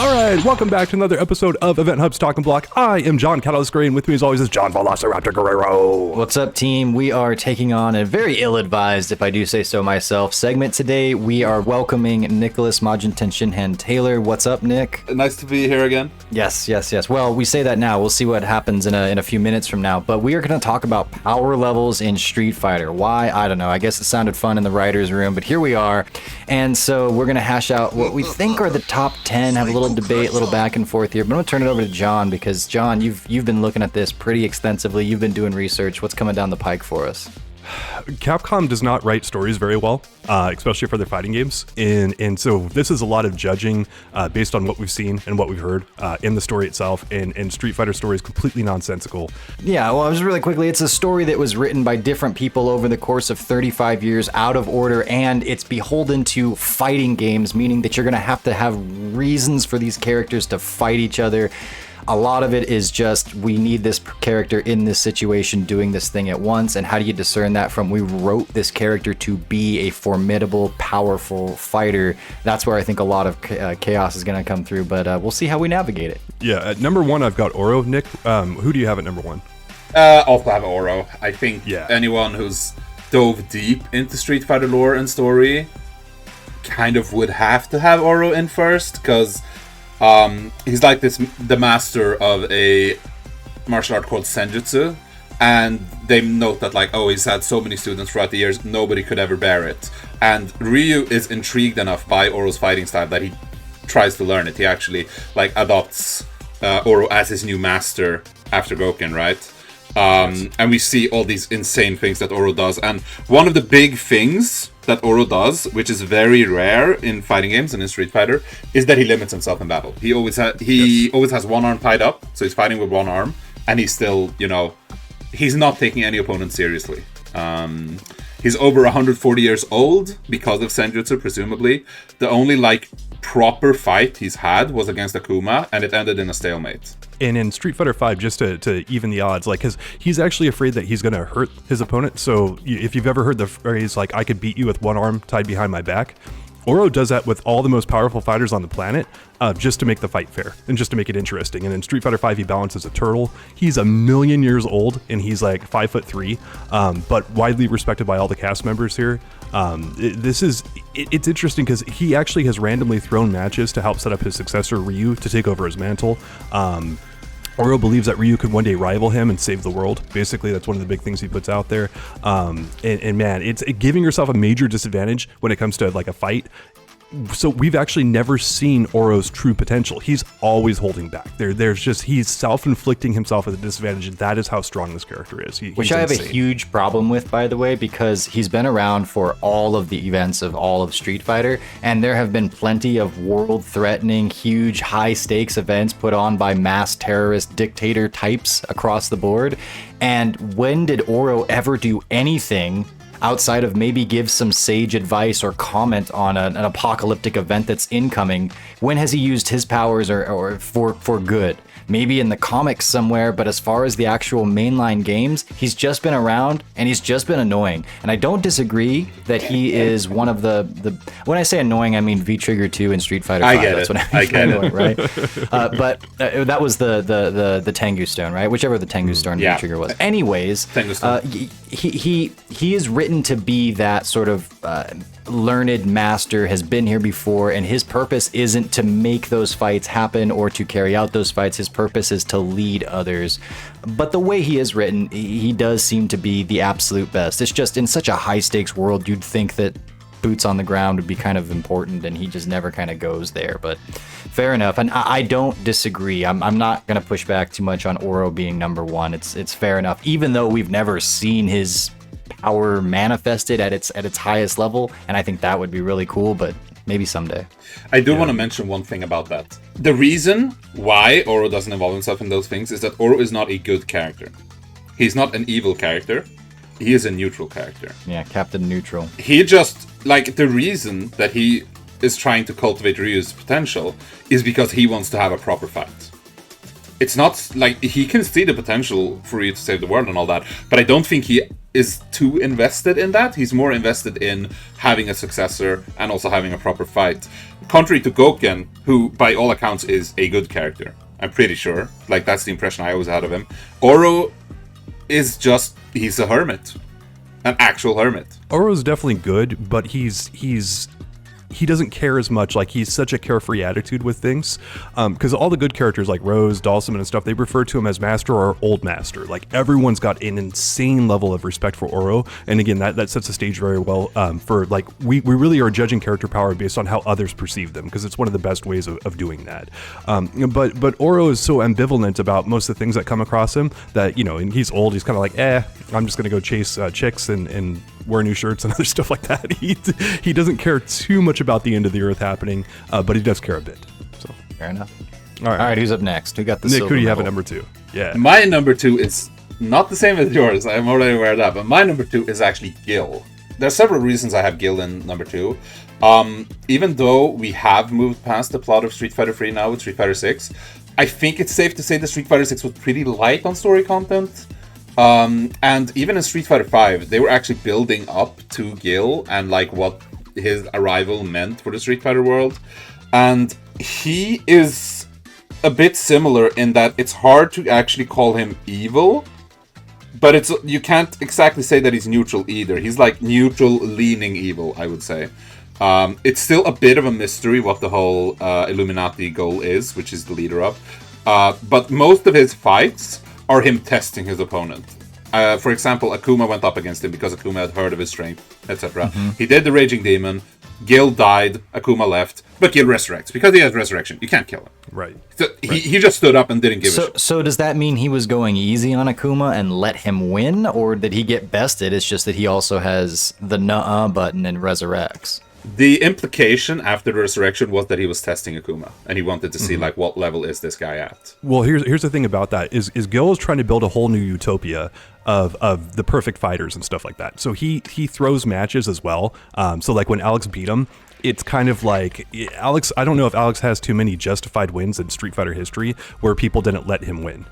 All right, welcome back to another episode of EventHubs Talking Block. I am John Catalyst Gray, and with me as always is John Velociraptor Guerrero. What's up, team? We are taking on a very ill-advised, if I do say so myself, segment today. We are welcoming Nicholas MajinTenshinhan Taylor. What's up, Nick? Nice to be here again. Yes. Well, we say that now. We'll see what happens in a few minutes from now. But we are going to talk about power levels in Street Fighter. Why? I don't know. I guess it sounded fun in the writer's room, but here we are. And so we're going to hash out what we think are the top 10, have a little debate, a little back and forth here. But I'm going to turn it over to John because, John, you've been looking at this pretty extensively. You've been doing research. What's coming down the pike for us? Capcom does not write stories very well, especially for their fighting games, and so this is a lot of judging based on what we've seen and what we've heard in the story itself, and Street Fighter story is completely nonsensical. Yeah, well, just really quickly, it's a story that was written by different people over the course of 35 years out of order, and it's beholden to fighting games, meaning that you're going to have reasons for these characters to fight each other. A lot of it is just, we need this character in this situation doing this thing at once, and how do you discern that from, we wrote this character to be a formidable, powerful fighter? That's where I think a lot of chaos is going to come through, but we'll see how we navigate it. Yeah, at number one, I've got Oro. Nick, who do you have at number one? Also have Oro. I think anyone who's dove deep into Street Fighter lore and story kind of would have to have Oro in first, because he's like the master of a martial art called Senjutsu, and they note that he's had so many students throughout the years, nobody could ever bear it. And Ryu is intrigued enough by Oro's fighting style that he tries to learn it. He actually adopts Oro as his new master after Gouken, right? And we see all these insane things that Oro does, and one of the big things that Oro does, which is very rare in fighting games and in Street Fighter, is that he limits himself in battle. He always has one arm tied up, so he's fighting with one arm, and he's still, he's not taking any opponent seriously. He's over 140 years old because of Senjutsu, presumably. The only proper fight he's had was against Akuma, and it ended in a stalemate. And in Street Fighter V, just to even the odds, because he's actually afraid that he's going to hurt his opponent. So if you've ever heard the phrase, I could beat you with one arm tied behind my back, Oro does that with all the most powerful fighters on the planet, just to make the fight fair and just to make it interesting. And in Street Fighter V, he balances a turtle. He's 1,000,000 years old, and he's 5'3", but widely respected by all the cast members here. It's interesting because he actually has randomly thrown matches to help set up his successor Ryu to take over his mantle. Oro believes that Ryu could one day rival him and save the world. Basically, that's one of the big things he puts out there. And man, it's giving yourself a major disadvantage when it comes to a fight. So we've actually never seen Oro's true potential. He's always holding back. He's self-inflicting himself at a disadvantage, and that is how strong this character is. Which I have a huge problem with, by the way, because he's been around for all of the events of all of Street Fighter, and there have been plenty of world-threatening, huge, high-stakes events put on by mass terrorist dictator types across the board. And when did Oro ever do anything outside of maybe give some sage advice or comment on an apocalyptic event that's incoming? When has he used his powers or for good? Maybe in the comics somewhere, but as far as the actual mainline games, he's just been around and he's just been annoying. And I don't disagree that he is one of the when I say annoying, I mean V-Trigger 2 in Street Fighter 5. That's what I get annoying, right? But that was the Tengu Stone, right? Whichever the Tengu Stone V-Trigger was. Anyways, he is written to be that sort of learned master, has been here before, and his purpose isn't to make those fights happen or to carry out those fights. His purpose is to lead others. But the way he is written, he does seem to be the absolute best. It's just in such a high stakes world, you'd think that boots on the ground would be kind of important, and he just never kind of goes there. But fair enough, and I don't disagree. I'm not going to push back too much on Oro being number one. It's fair enough, even though we've never seen his power manifested at its highest level, and I think that would be really cool, but maybe someday. I do want to mention one thing about that. The reason why Oro doesn't involve himself in those things is that Oro is not a good character. He's not an evil character. He is a neutral character. Yeah, Captain Neutral. He just, the reason that he is trying to cultivate Ryu's potential is because he wants to have a proper fight. It's not he can see the potential for Ryu to save the world and all that, but I don't think he is too invested in that. He's more invested in having a successor and also having a proper fight. Contrary to Gouken, who by all accounts is a good character. I'm pretty sure. Like, that's the impression I always had of him. Oro is just, he's a hermit. An actual hermit. Oro's definitely good, but he doesn't care as much. Like, he's such a carefree attitude with things, because all the good characters like Rose, Dhalsim, and stuff, they refer to him as master or old master. Like, everyone's got an insane level of respect for Oro, and again, that sets the stage very well for, like, we really are judging character power based on how others perceive them, because it's one of the best ways of doing that. But Oro is so ambivalent about most of the things that come across him that, you know, and he's old, he's kind of like, I'm just gonna go chase chicks and wear new shirts and other stuff like that. He doesn't care too much about the end of the earth happening, but he does care a bit. So fair enough. All right, who's up next? Who got the Nick? silver Who do you have medal? at number 2? Yeah, my number 2 is not the same as yours. I'm already aware of that, but my number 2 is actually Gill. There are several reasons I have Gill in number 2. Even though we have moved past the plot of Street Fighter 3 now with Street Fighter 6, I think it's safe to say that Street Fighter 6 was pretty light on story content. And even in Street Fighter 5, they were actually building up to Gill and like what his arrival meant for the Street Fighter world. And he is a bit similar in that it's hard to actually call him evil, but you can't exactly say that he's neutral either. He's like neutral leaning evil, I would say. It's still a bit of a mystery what the whole Illuminati goal is, which is the leader of. But most of his fights are him testing his opponent. For example, Akuma went up against him because Akuma had heard of his strength, etc. He did the Raging Demon, Gill died, Akuma left, but Gill resurrects. Because he has resurrection, you can't kill him. right. So he just stood up and didn't give a shit. So does that mean he was going easy on Akuma and let him win, or did he get bested? It's just that he also has the nuh-uh button and resurrects. The implication after the resurrection was that he was testing Akuma, and he wanted to see like what level is this guy at. Well, here's the thing about that is Gill is trying to build a whole new utopia of the perfect fighters and stuff like that. So he throws matches as well. So like when Alex beat him, it's kind of like Alex. I don't know if Alex has too many justified wins in Street Fighter history where people didn't let him win.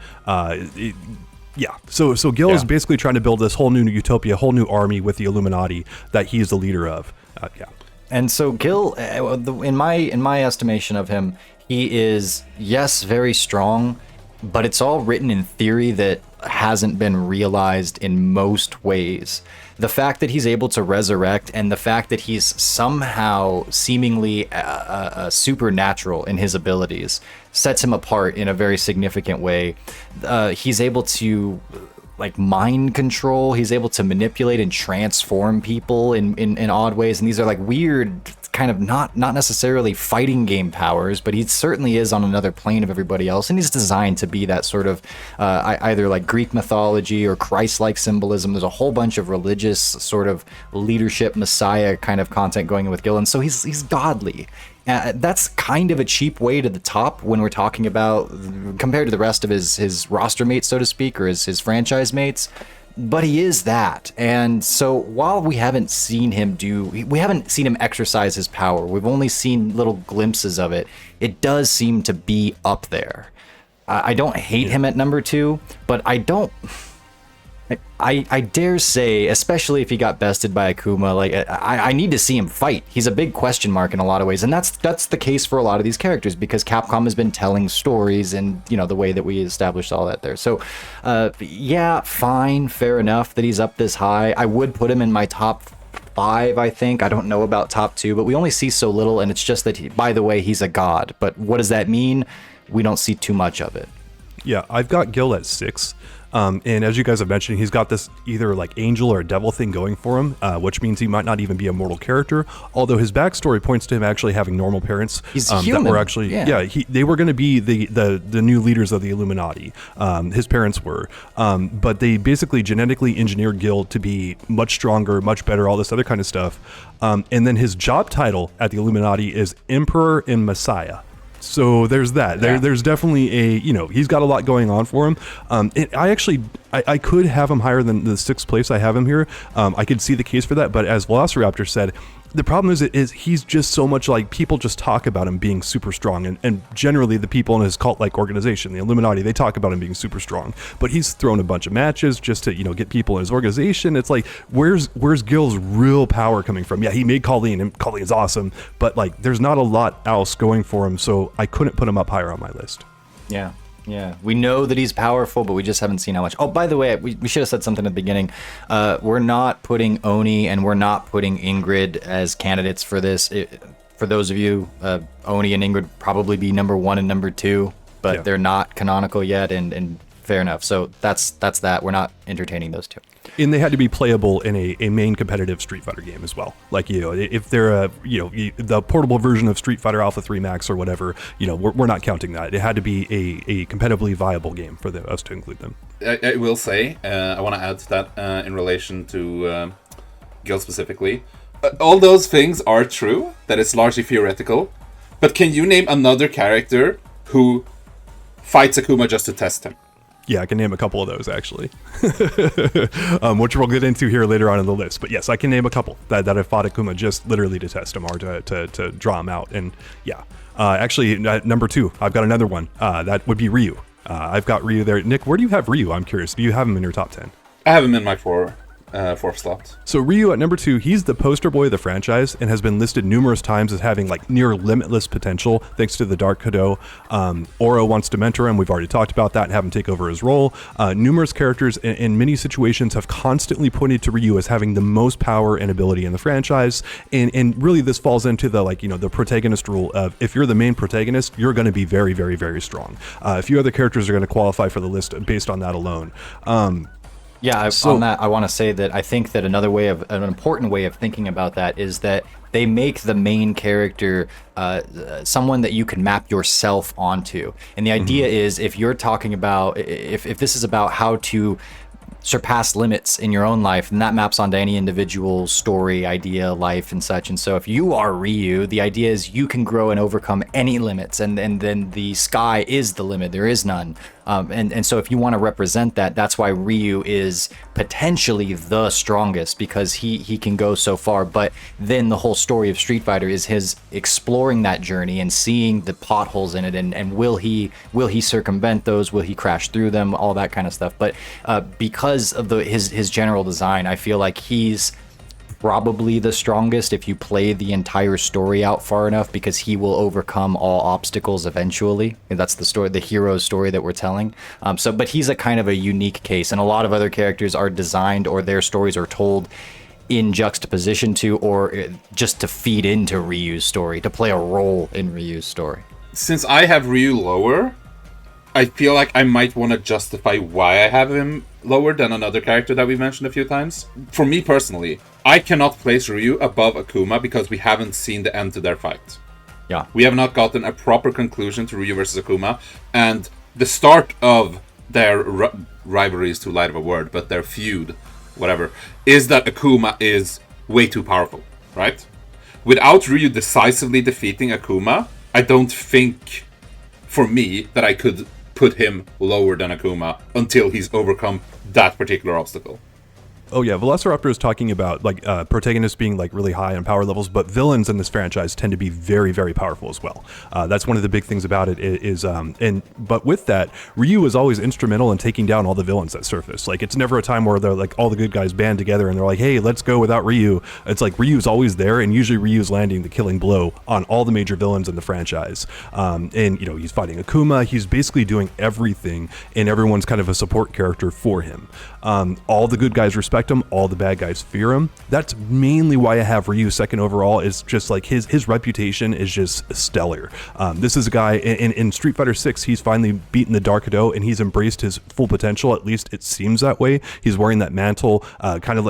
Yeah, so Gill is basically trying to build this whole new utopia, whole new army with the Illuminati that he's the leader of. Yeah. And so Gill, in my estimation of him, he is, yes, very strong, but it's all written in theory that hasn't been realized in most ways. The fact that he's able to resurrect and the fact that he's somehow seemingly supernatural in his abilities sets him apart in a very significant way. He's able to like mind control. He's able to manipulate and transform people in odd ways. And these are like weird kind of not necessarily fighting game powers, but he certainly is on another plane of everybody else. And he's designed to be that sort of either like Greek mythology or Christ-like symbolism. There's a whole bunch of religious sort of leadership messiah kind of content going in with Gill. And so he's godly. That's kind of a cheap way to the top when we're talking about, compared to the rest of his roster mates, so to speak, or his franchise mates. But he is that. And so while we haven't seen him exercise his power, we've only seen little glimpses of it, it does seem to be up there. I don't hate him at number 2, but I dare say, especially if he got bested by Akuma, like I need to see him fight. He's a big question mark in a lot of ways, and that's the case for a lot of these characters because Capcom has been telling stories, and you know the way that we established all that there. So, yeah, fine, fair enough that he's up this high. I would put him in my top 5, I think. I don't know about top 2, but we only see so little, and it's just that by the way, he's a god. But what does that mean? We don't see too much of it. Yeah, I've got Gill at 6. And as you guys have mentioned, he's got this either like angel or devil thing going for him, which means he might not even be a mortal character. Although his backstory points to him actually having normal parents. He's human. That were actually, they were going to be the new leaders of the Illuminati. His parents were, but they basically genetically engineered Gill to be much stronger, much better, all this other kind of stuff. And then his job title at the Illuminati is Emperor and Messiah. So there's that. There's definitely he's got a lot going on for him. I could have him higher than the 6th place I have him here. I could see the case for that, but as Velociraptor said, The problem is he's just so much like, people just talk about him being super strong, and generally the people in his cult-like organization, the Illuminati, they talk about him being super strong, but he's thrown a bunch of matches just to, get people in his organization. It's like, where's Gill's real power coming from? Yeah, he made Colleen, and Colleen's awesome, but like, there's not a lot else going for him, so I couldn't put him up higher on my list. Yeah. We know that he's powerful, but we just haven't seen how much. Oh, by the way, we should have said something at the beginning. We're not putting Oni and we're not putting Ingrid as candidates for this. For those of you, Oni and Ingrid probably be number 1 and number 2, but they're not canonical yet, and fair enough. So that's that. We're not entertaining those two. And they had to be playable in a main competitive Street Fighter game as well. Like, if they're the portable version of Street Fighter Alpha 3 Max or whatever, we're not counting that. It had to be a competitively viable game for us to include them. I will say, I want to add to that in relation to Gill specifically. All those things are true, that it's largely theoretical, but can you name another character who fights Akuma just to test him? Yeah, I can name a couple of those, actually, which we'll get into here later on in the list. But yes, I can name a couple that have fought Akuma just literally to test him or to draw him out. And yeah, actually, number 2, I've got another one. That would be Ryu. I've got Ryu there. Nick, where do you have Ryu? I'm curious. Do you have him in your top 10? I have him in my fourth slot. So Ryu at number 2, he's the poster boy of the franchise and has been listed numerous times as having like near limitless potential thanks to the Dark Kado. Oro wants to mentor him. We've already talked about that and have him take over his role. Numerous characters in many situations have constantly pointed to Ryu as having the most power and ability in the franchise. And really this falls into the the protagonist rule of, if you're the main protagonist, you're going to be very, very, very strong. A few other characters are going to qualify for the list based on that alone. On that, I want to say that I think that an important way of thinking about that is that they make the main character someone that you can map yourself onto. And the idea is, if you're talking about, if this is about how to surpass limits in your own life, and that maps onto any individual story, idea, life, and such. And so if you are Ryu, the idea is you can grow and overcome any limits, and then the sky is the limit. There is none. And so if you want to represent that, that's why Ryu is potentially the strongest, because he can go so far. But then the whole story of Street Fighter is his exploring that journey and seeing the potholes in it, and will he circumvent those? Will he crash through them? All that kind of stuff. But because of his general design, I feel like he's probably the strongest if you play the entire story out far enough, because he will overcome all obstacles eventually. And that's the story, the hero's story that we're telling. But he's a kind of a unique case, and a lot of other characters are designed, or their stories are told in juxtaposition to, or just to feed into Ryu's story, to play a role in Ryu's story. Since I have Ryu lower, I feel like I might want to justify why I have him lower than another character that we've mentioned a few times. For me personally, I cannot place Ryu above Akuma because we haven't seen the end to their fight. Yeah. We have not gotten a proper conclusion to Ryu versus Akuma, and the start of their rivalry is too light of a word, but their feud, whatever, is that Akuma is way too powerful, right? Without Ryu decisively defeating Akuma, I don't think, for me, that I could put him lower than Akuma until he's overcome that particular obstacle. Oh yeah, Velociraptor is talking about protagonists being really high on power levels, but villains in this franchise tend to be very, very powerful as well. That's one of the big things about it but with that, Ryu is always instrumental in taking down all the villains that surface. It's never a time where they're all the good guys band together and they're like, hey, let's go without Ryu. It's Ryu's always there, and usually Ryu's landing the killing blow on all the major villains in the franchise. He's fighting Akuma. He's basically doing everything, and everyone's kind of a support character for him. All the good guys respect him, all the bad guys fear him. That's mainly why I have Ryu second overall. Is just his reputation is just stellar. This is a guy in Street Fighter 6, he's finally beaten the Dark Kado and he's embraced his full potential. At least it seems that way. He's wearing that mantle,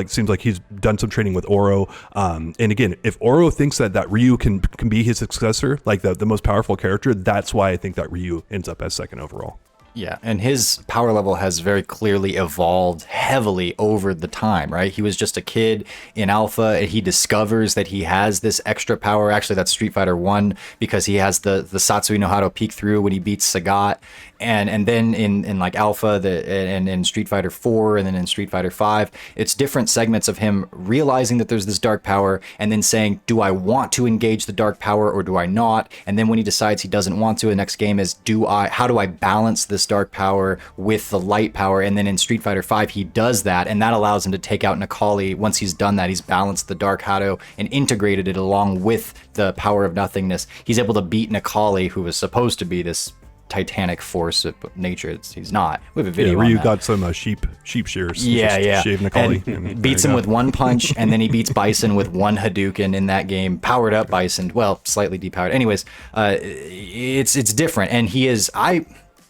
seems like he's done some training with Oro. And again, if Oro thinks that Ryu can be his successor, the most powerful character, that's why I think that Ryu ends up as second overall. Yeah, and his power level has very clearly evolved heavily over the time, right? He was just a kid in Alpha, and he discovers that he has this extra power. Actually, that's Street Fighter 1, because he has the Satsui no Hado peek through when he beats Sagat. And then in like Alpha, and in Street Fighter 4, and then in Street Fighter 5, it's different segments of him realizing that there's this dark power, and then saying, do I want to engage the dark power or do I not? And then when he decides he doesn't want to, the next game is, how do I balance this dark power with the light power? And then in Street Fighter 5, he does that, and that allows him to take out Necalli. Once he's done that, he's balanced the dark Hado and integrated it along with the power of nothingness. He's able to beat Necalli, who was supposed to be this titanic force of nature. He's not. We have a video. Ryu on that. got some sheep shears. Yeah. Shave Necalli and beats him with one punch, and then he beats Bison with one Hadouken in that game. Powered up Bison, well, slightly depowered. Anyways, it's different, and he is.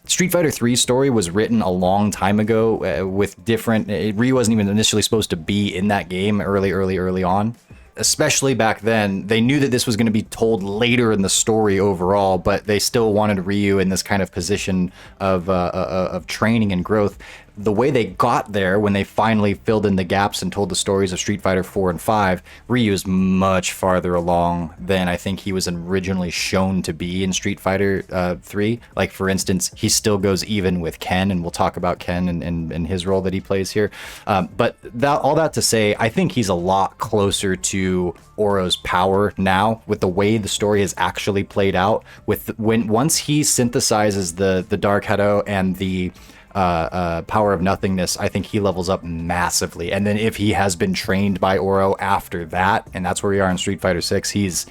Street Fighter 3's story was written a long time ago with different. Ryu wasn't even initially supposed to be in that game early on. Especially back then, they knew that this was going to be told later in the story overall, but they still wanted Ryu in this kind of position of training and growth. The way they got there, when they finally filled in the gaps and told the stories of Street Fighter 4 and 5, Ryu is much farther along than I think he was originally shown to be in Street Fighter 3. Like, for instance, he still goes even with Ken, and we'll talk about Ken and his role that he plays here. But all that to say, I think he's a lot closer to Oro's power now, with the way the story has actually played out. Once he synthesizes the Dark Hado and the power of nothingness, I think he levels up massively. And then if he has been trained by Oro after that, and that's where we are in Street Fighter 6,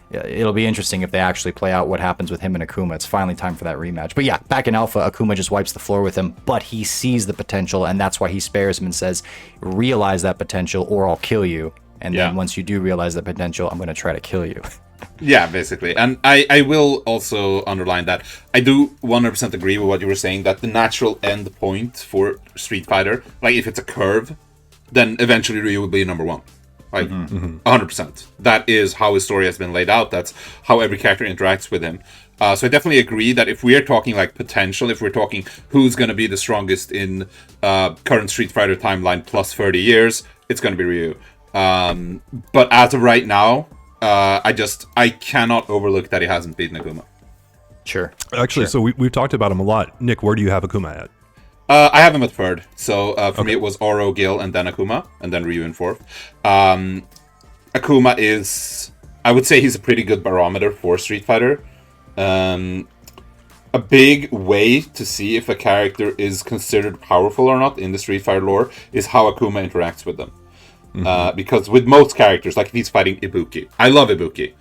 it'll be interesting if they actually play out what happens with him and Akuma. It's finally time for that rematch. But yeah, back in Alpha, Akuma just wipes the floor with him, but he sees the potential, and that's why he spares him and says, realize that potential or I'll kill you. And then once you do realize that potential, I'm going to try to kill you. Yeah, basically. And I will also underline that I do 100% agree with what you were saying, that the natural end point for Street Fighter, like if it's a curve, then eventually Ryu will be number one. Like, 100%. That is how his story has been laid out. That's how every character interacts with him. So I definitely agree that if we're talking like potential, if we're talking who's going to be the strongest in current Street Fighter timeline plus 30 years, it's going to be Ryu. But as of right now, I cannot overlook that he hasn't beaten Akuma. Sure. Actually, so we've talked about him a lot. Nick, where do you have Akuma at? I have him at third. So for me, it was Oro, Gill, and then Akuma, and then Ryu in fourth. Akuma is, I would say, he's a pretty good barometer for Street Fighter. A big way to see if a character is considered powerful or not in the Street Fighter lore is how Akuma interacts with them. Because with most characters, like if he's fighting Ibuki, I love Ibuki.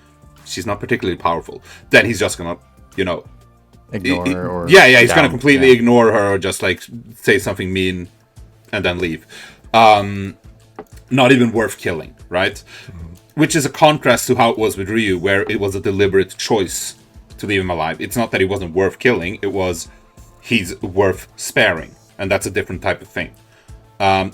She's not particularly powerful. Then he's just gonna, ignore her. Or he's gonna completely ignore her or just like say something mean and then leave. Not even worth killing, right? Which is a contrast to how it was with Ryu, where it was a deliberate choice to leave him alive. It's not that he wasn't worth killing; it was he's worth sparing, and that's a different type of thing.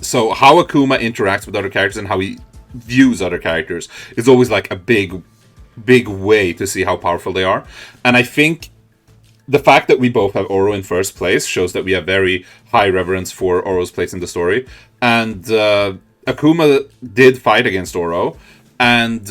So how Akuma interacts with other characters and how he views other characters is always like a big way to see how powerful they are. And I think the fact that we both have Oro in first place shows that we have very high reverence for Oro's place in the story. And Akuma did fight against Oro, and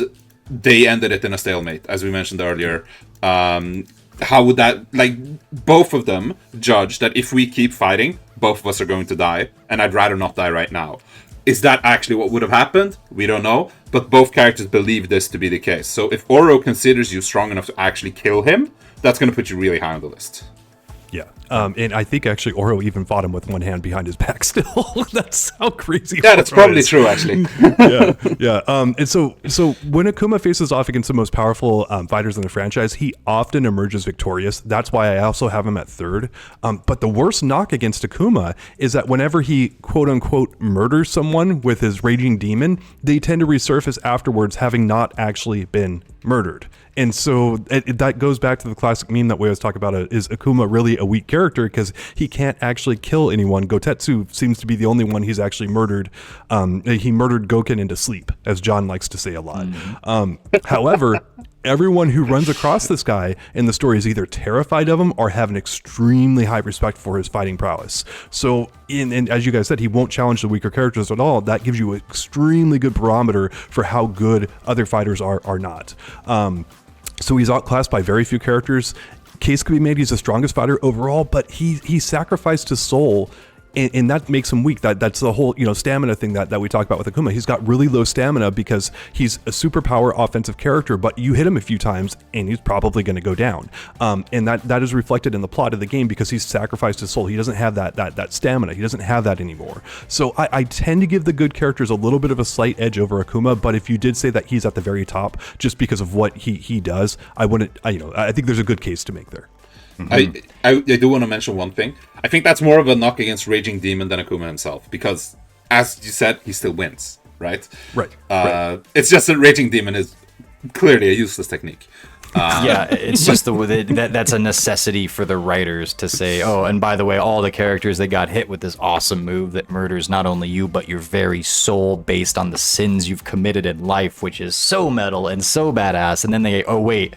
they ended it in a stalemate, as we mentioned earlier. How would that, like, both of them judge that if we keep fighting, both of us are going to die, and I'd rather not die right now. Is that actually what would have happened? We don't know, but both characters believe this to be the case. So if Oro considers you strong enough to actually kill him, that's going to put you really high on the list. Yeah. And I think actually Oro even fought him with one hand behind his back still. That's how crazy. Yeah, that's probably true, actually. Yeah. And so when Akuma faces off against the most powerful fighters in the franchise, he often emerges victorious. That's why I also have him at third. But the worst knock against Akuma is that whenever he quote unquote murders someone with his raging demon, they tend to resurface afterwards having not actually been murdered. And so that goes back to the classic meme that we always talk about, is Akuma really a weak character because he can't actually kill anyone? Gotetsu seems to be the only one he's actually murdered. He murdered Goken into sleep, as John likes to say a lot. However, everyone who runs across this guy in the story is either terrified of him or have an extremely high respect for his fighting prowess. So, and as you guys said, he won't challenge the weaker characters at all. That gives you an extremely good barometer for how good other fighters are not. So he's outclassed by very few characters. Case could be made he's the strongest fighter overall, but he sacrificed his soul, and that makes him weak. That's the whole stamina thing that we talk about with Akuma. He's got really low stamina because he's a superpower offensive character, but you hit him a few times and he's probably going to go down. And that is reflected in the plot of the game because he's sacrificed his soul. He doesn't have that stamina. He doesn't have that anymore. So I tend to give the good characters a little bit of a slight edge over Akuma, but if you did say that he's at the very top just because of what he does, I think there's a good case to make there. Mm-hmm. I do want to mention one thing. I think that's more of a knock against Raging Demon than Akuma himself, because, as you said, he still wins, right? Right. It's just that Raging Demon is clearly a useless technique. Yeah, it's just that's a necessity for the writers to say, oh, and by the way, all the characters that got hit with this awesome move that murders not only you, but your very soul based on the sins you've committed in life, which is so metal and so badass. And then they, oh, wait.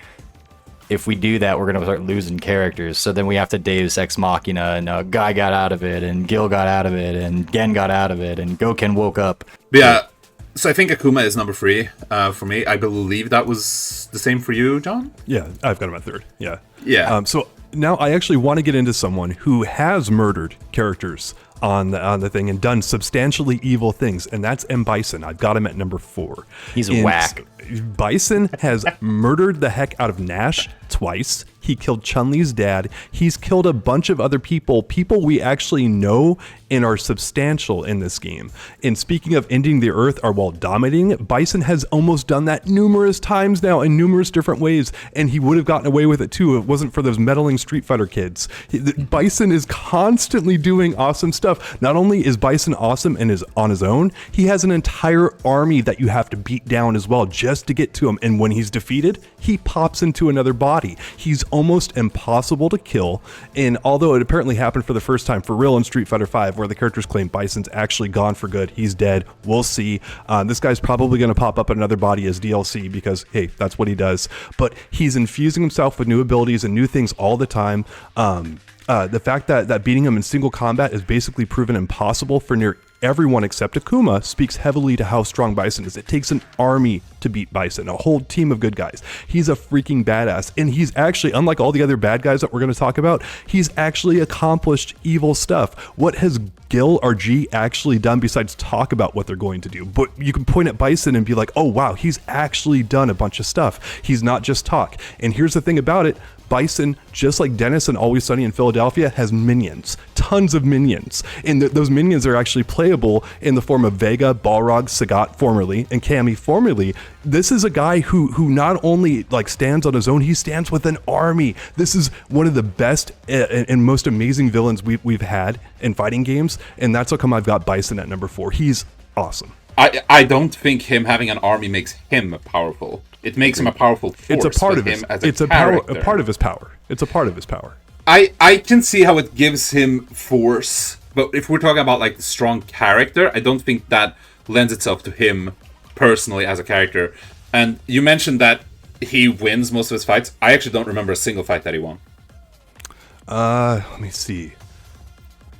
If we do that, we're going to start losing characters. So then we have to Deus Ex Machina, and Guy got out of it, and Gill got out of it, and Gen got out of it, and Goken woke up. Yeah, so I think Akuma is number 3 for me. I believe that was the same for you, John? Yeah, I've got him at 3rd. Yeah. Yeah. So now I actually want to get into someone who has murdered characters on the thing and done substantially evil things, and that's M. Bison. I've got him at number 4. He's whack. Bison has murdered the heck out of Nash twice. He killed Chun-Li's dad. He's killed a bunch of other people we actually know and are substantial in this game. And speaking of ending the earth or while dominating, Bison has almost done that numerous times now in numerous different ways, and he would have gotten away with it too if it wasn't for those meddling Street Fighter kids. Bison is constantly doing awesome stuff. Not only is Bison awesome and is on his own, he has an entire army that you have to beat down as well just to get to him, and when he's defeated, he pops into another body. He's almost impossible to kill, and although it apparently happened for the first time for real in Street Fighter V, where the characters claim Bison's actually gone for good, he's dead, we'll see. This guy's probably going to pop up in another body as DLC because, hey, that's what he does, but he's infusing himself with new abilities and new things all the time. The fact that beating him in single combat is basically proven impossible for near everyone except Akuma speaks heavily to how strong Bison is. It takes an army to beat Bison, a whole team of good guys. He's a freaking badass, and he's actually, unlike all the other bad guys that we're going to talk about, he's actually accomplished evil stuff. What has Gill or G actually done besides talk about what they're going to do? But you can point at Bison and be like, oh wow, he's actually done a bunch of stuff. He's not just talk. And here's the thing about it, Bison, just like Dennis and Always Sunny in Philadelphia, has minions, tons of minions, and those minions are actually playable in the form of Vega, Balrog, Sagat formerly, and Cammy formerly. This is a guy who not only stands on his own, he stands with an army. This is one of the best and most amazing villains we've had in fighting games, and that's how come I've got Bison at number 4. He's awesome. I don't think him having an army makes him powerful. It makes him a powerful force. It's a part of him as a part of his power. It's a part of his power. I can see how it gives him force, but if we're talking about the strong character, I don't think that lends itself to him personally as a character. And you mentioned that he wins most of his fights. I actually don't remember a single fight that he won. Let me see.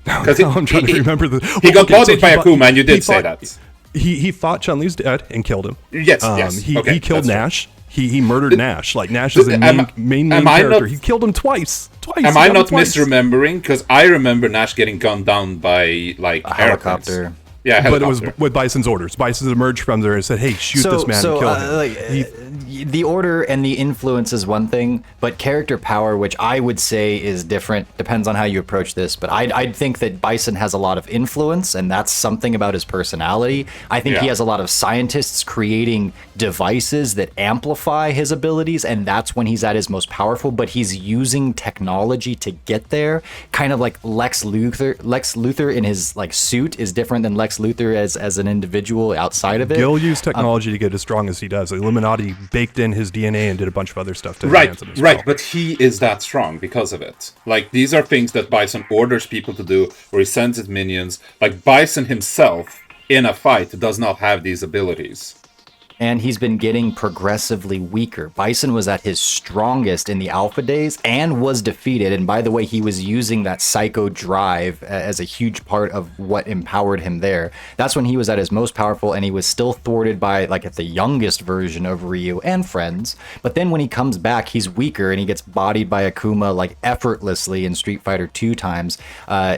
Because I'm trying to remember he got bodied by Akuma, and you did say that. He fought Chun-Li's dad and killed him. Yes, yes. He killed Nash. He murdered Nash. Nash is the main character. He killed him twice. Am I not misremembering? Because I remember Nash getting gunned down by a helicopter. Yeah, but it was with Bison's orders. Bison emerged from there and said, "Hey, shoot this man and kill him." The order and the influence is one thing, but character power, which I would say is different, depends on how you approach this. But I'd think that Bison has a lot of influence, and that's something about his personality. I think he has a lot of scientists creating devices that amplify his abilities, and that's when he's at his most powerful. But he's using technology to get there, kind of like Lex Luthor. Lex Luthor in his suit is different than Lex Luthor as an individual outside of it. Gill used technology to get as strong as he does. The Illuminati baked in his DNA and did a bunch of other stuff to enhance it as well. Right, but he is that strong because of it. These are things that Bison orders people to do, or he sends his minions. Bison himself in a fight does not have these abilities. and he's been getting progressively weaker. Bison was at his strongest in the alpha days and was defeated. And by the way, he was using that psycho drive as a huge part of what empowered him there. That's when he was at his most powerful, and he was still thwarted by, like, at the youngest version of Ryu and friends. But then when he comes back, he's weaker, and he gets bodied by Akuma, like, effortlessly in Street Fighter 2 times.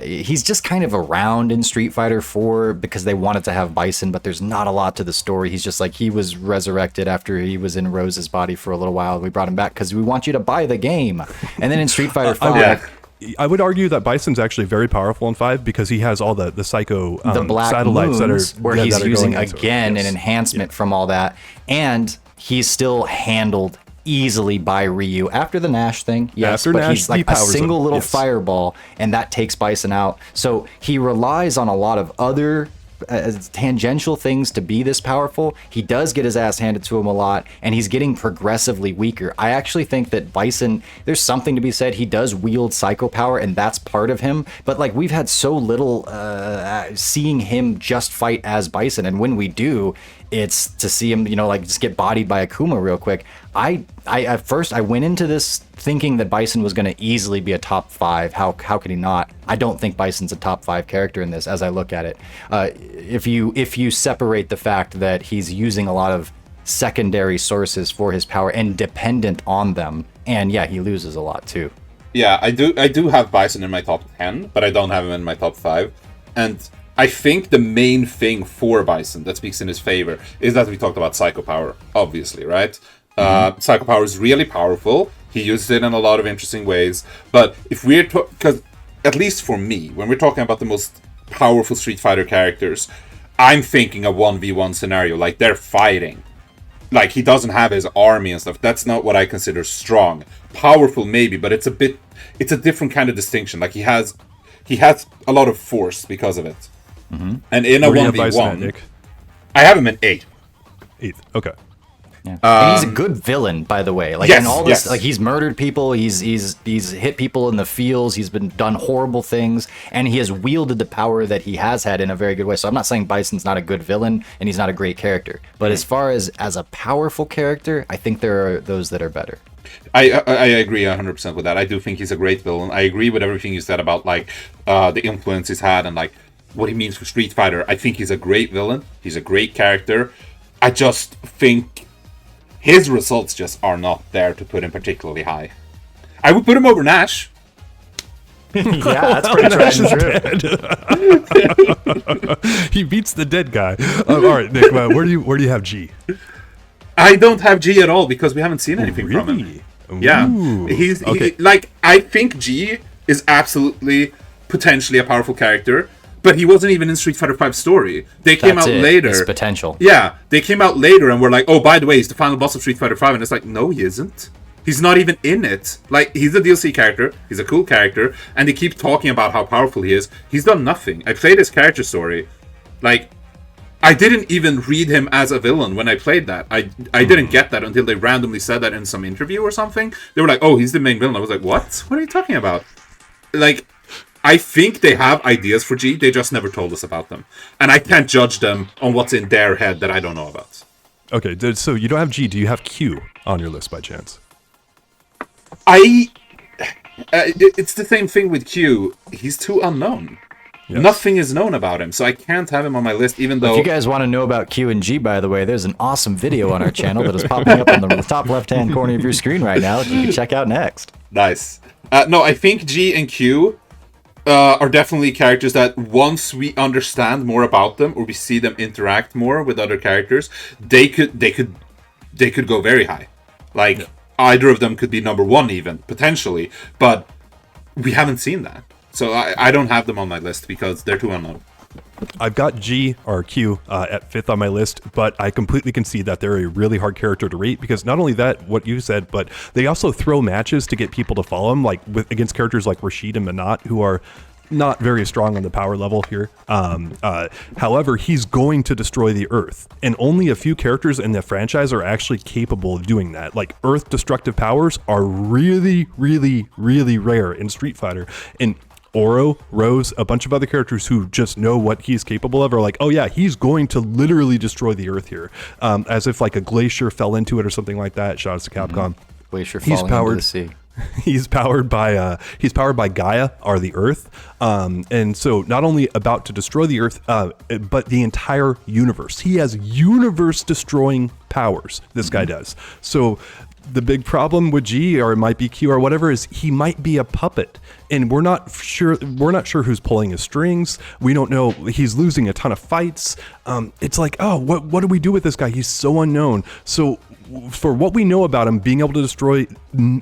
He's just kind of around in Street Fighter 4 because they wanted to have Bison, but there's not a lot to the story. He's just like, he was resurrected after he was in Rose's body for a little while. We brought him back because we want you to buy the game. And then in Street Fighter 5... I would argue that Bison's actually very powerful in 5 because he has all the psycho the black satellites moons, that are where he's using again an enhancement from all that, and he's still handled easily by Ryu after the Nash thing. Yes, after but Nash, he's like a single little fireball, and that takes Bison out. So he relies on a lot of other tangential things to be this powerful. He does get his ass handed to him a lot, and he's getting progressively weaker. I actually think that Bison, there's something to be said. He does wield psycho power, and that's part of him. But like, we've had so little seeing him just fight as Bison, and when we do, it's to see him, you know, like, just get bodied by Akuma real quick. I at first I went into this thinking that Bison was going to easily be a top 5. How could he not? I don't think Bison's a top 5 character in this as I look at it. If you separate the fact that he's using a lot of secondary sources for his power and dependent on them, and yeah, he loses a lot too. Yeah, I do have Bison in my top 10, but I don't have him in my top 5. And I think the main thing for Bison that speaks in his favor is that we talked about Psycho Power, obviously, right? Psycho Power is really powerful. He uses it in a lot of interesting ways. But if we're because at least for me, when we're talking about the most powerful Street Fighter characters, I'm thinking a 1v1 scenario, like they're fighting. Like, he doesn't have his army and stuff. That's not what I consider strong. Powerful maybe, but it's a different kind of distinction. Like, he has a lot of force because of it. Mm-hmm. And in a 1v1, I have him in 8th. 8th, okay. Yeah. And he's a good villain, by the way. Like, in all this, like, he's murdered people, he's hit people in the fields, he's done horrible things, and he has wielded the power that he has had in a very good way. So I'm not saying Bison's not a good villain and he's not a great character, but as far as a powerful character, I think there are those that are better. I agree 100% with that. I do think he's a great villain. I agree with everything you said about, like, the influence he's had and, like, what he means for Street Fighter. I think he's a great villain. He's a great character. I just think his results just are not there to put him particularly high. I would put him over Nash. Yeah, that's pretty true. He beats the dead guy. All right, Nick, where do you have G? I don't have G at all because we haven't seen anything from him. Ooh. Yeah, he's okay. I think G is absolutely potentially a powerful character. But he wasn't even in Street Fighter 5 story. They came out later. His potential. Yeah, they came out later and were like, oh, by the way, he's the final boss of Street Fighter 5. And it's like, no, he isn't. He's not even in it. Like, he's a DLC character. He's a cool character. And they keep talking about how powerful he is. He's done nothing. I played his character story. Like, I didn't even read him as a villain when I played that. I didn't get that until they randomly said that in some interview or something. They were like, oh, he's the main villain. I was like, what? What are you talking about? Like, I think they have ideas for G, they just never told us about them. And I can't judge them on what's in their head that I don't know about. Okay, so you don't have G, do you have Q on your list by chance? It's the same thing with Q. He's too unknown. Yes. Nothing is known about him, so I can't have him on my list, even though... If you guys want to know about Q and G, by the way, there's an awesome video on our channel that is popping up on the top left-hand corner of your screen right now that you can check out next. Nice. No, I think G and Q are definitely characters that once we understand more about them or we see them interact more with other characters, they could go very high. Like, either of them could be number 1 even, potentially, but we haven't seen that. So I don't have them on my list because they're too unknown. I've got G or Q at 5th on my list, but I completely concede that they're a really hard character to rate because not only that, what you said, but they also throw matches to get people to follow them, like against characters like Rashid and Manat, who are not very strong on the power level here. However, he's going to destroy the Earth, and only a few characters in the franchise are actually capable of doing that. Like, Earth destructive powers are really, really, really rare in Street Fighter, and Oro, Rose, a bunch of other characters who just know what he's capable of are like, oh yeah, he's going to literally destroy the Earth here, as if like a glacier fell into it or something like that. Shout out to Capcom. Glacier falling into the sea. He's powered by Gaia, or the Earth, and so not only about to destroy the Earth, but the entire universe. He has universe-destroying powers. This guy does. So the big problem with G, or it might be Q or whatever, is he might be a puppet, and we're not sure who's pulling his strings. We don't know. He's losing a ton of fights. It's like, oh, what do we do with this guy? He's so unknown. So for what we know about him being able to destroy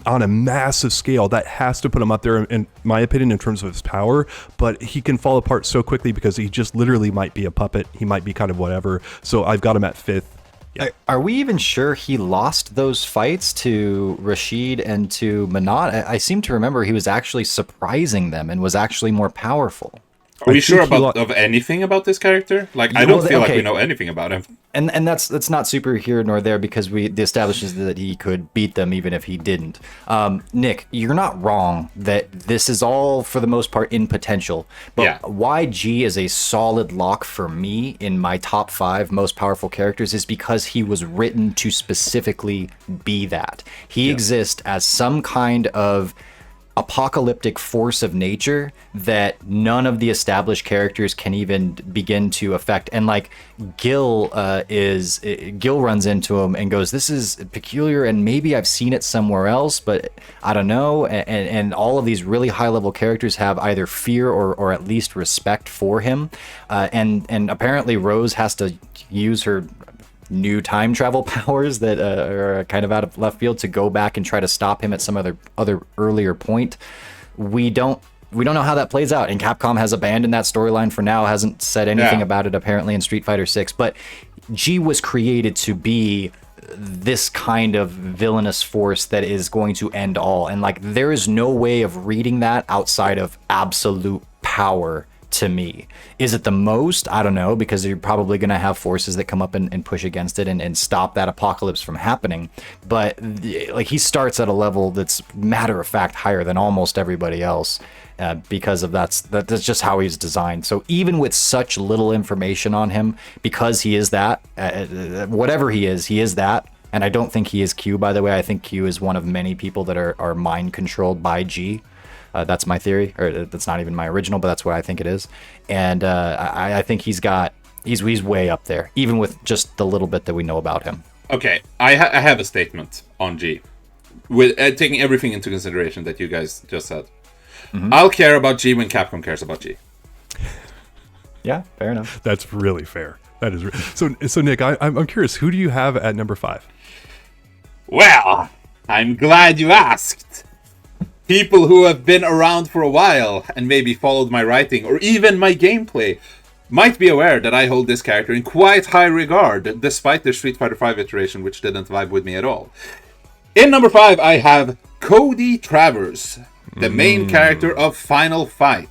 on a massive scale, that has to put him up there, in my opinion, in terms of his power. But he can fall apart so quickly because he just literally might be a puppet. He might be kind of whatever. So I've got him at 5th. Yeah. Are we even sure he lost those fights to Rashid and to Manat? I seem to remember he was actually surprising them and was actually more powerful. Are we sure of anything about this character? Like, I don't feel like we know anything about him. And that's not super here nor there, because the establishes that he could beat them even if he didn't. Nick, you're not wrong that this is all for the most part in potential, but why G is a solid lock for me in my top 5 most powerful characters is because he was written to specifically be that. He exists as some kind of apocalyptic force of nature that none of the established characters can even begin to affect. And like Gill runs into him and goes, this is peculiar and maybe I've seen it somewhere else, but I don't know. And all of these really high level characters have either fear or at least respect for him. And apparently Rose has to use her new time travel powers that are kind of out of left field to go back and try to stop him at some other earlier point. We don't know how that plays out, and Capcom has abandoned that storyline for now, hasn't said anything about it apparently in Street Fighter 6, but G was created to be this kind of villainous force that is going to end all, and like there is no way of reading that outside of absolute power. To me, is it the most? I don't know, because you're probably going to have forces that come up and push against it and stop that apocalypse from happening. But like he starts at a level that's matter of fact higher than almost everybody else, because of that's just how he's designed. So even with such little information on him, because he is that, whatever he is that. And I don't think he is Q, by the way. I think Q is one of many people that are mind controlled by G. That's my theory, or that's not even my original, but that's what I think it is. And I think he's way up there, even with just the little bit that we know about him. Okay, I have a statement on G, with taking everything into consideration that you guys just said. Mm-hmm. I'll care about G when Capcom cares about G. Yeah, fair enough. That's really fair. That is so. Nick, I'm curious. Who do you have at number 5? Well, I'm glad you asked. People who have been around for a while and maybe followed my writing or even my gameplay might be aware that I hold this character in quite high regard, despite the Street Fighter V iteration, which didn't vibe with me at all. In number 5, I have Cody Travers, the main character of Final Fight.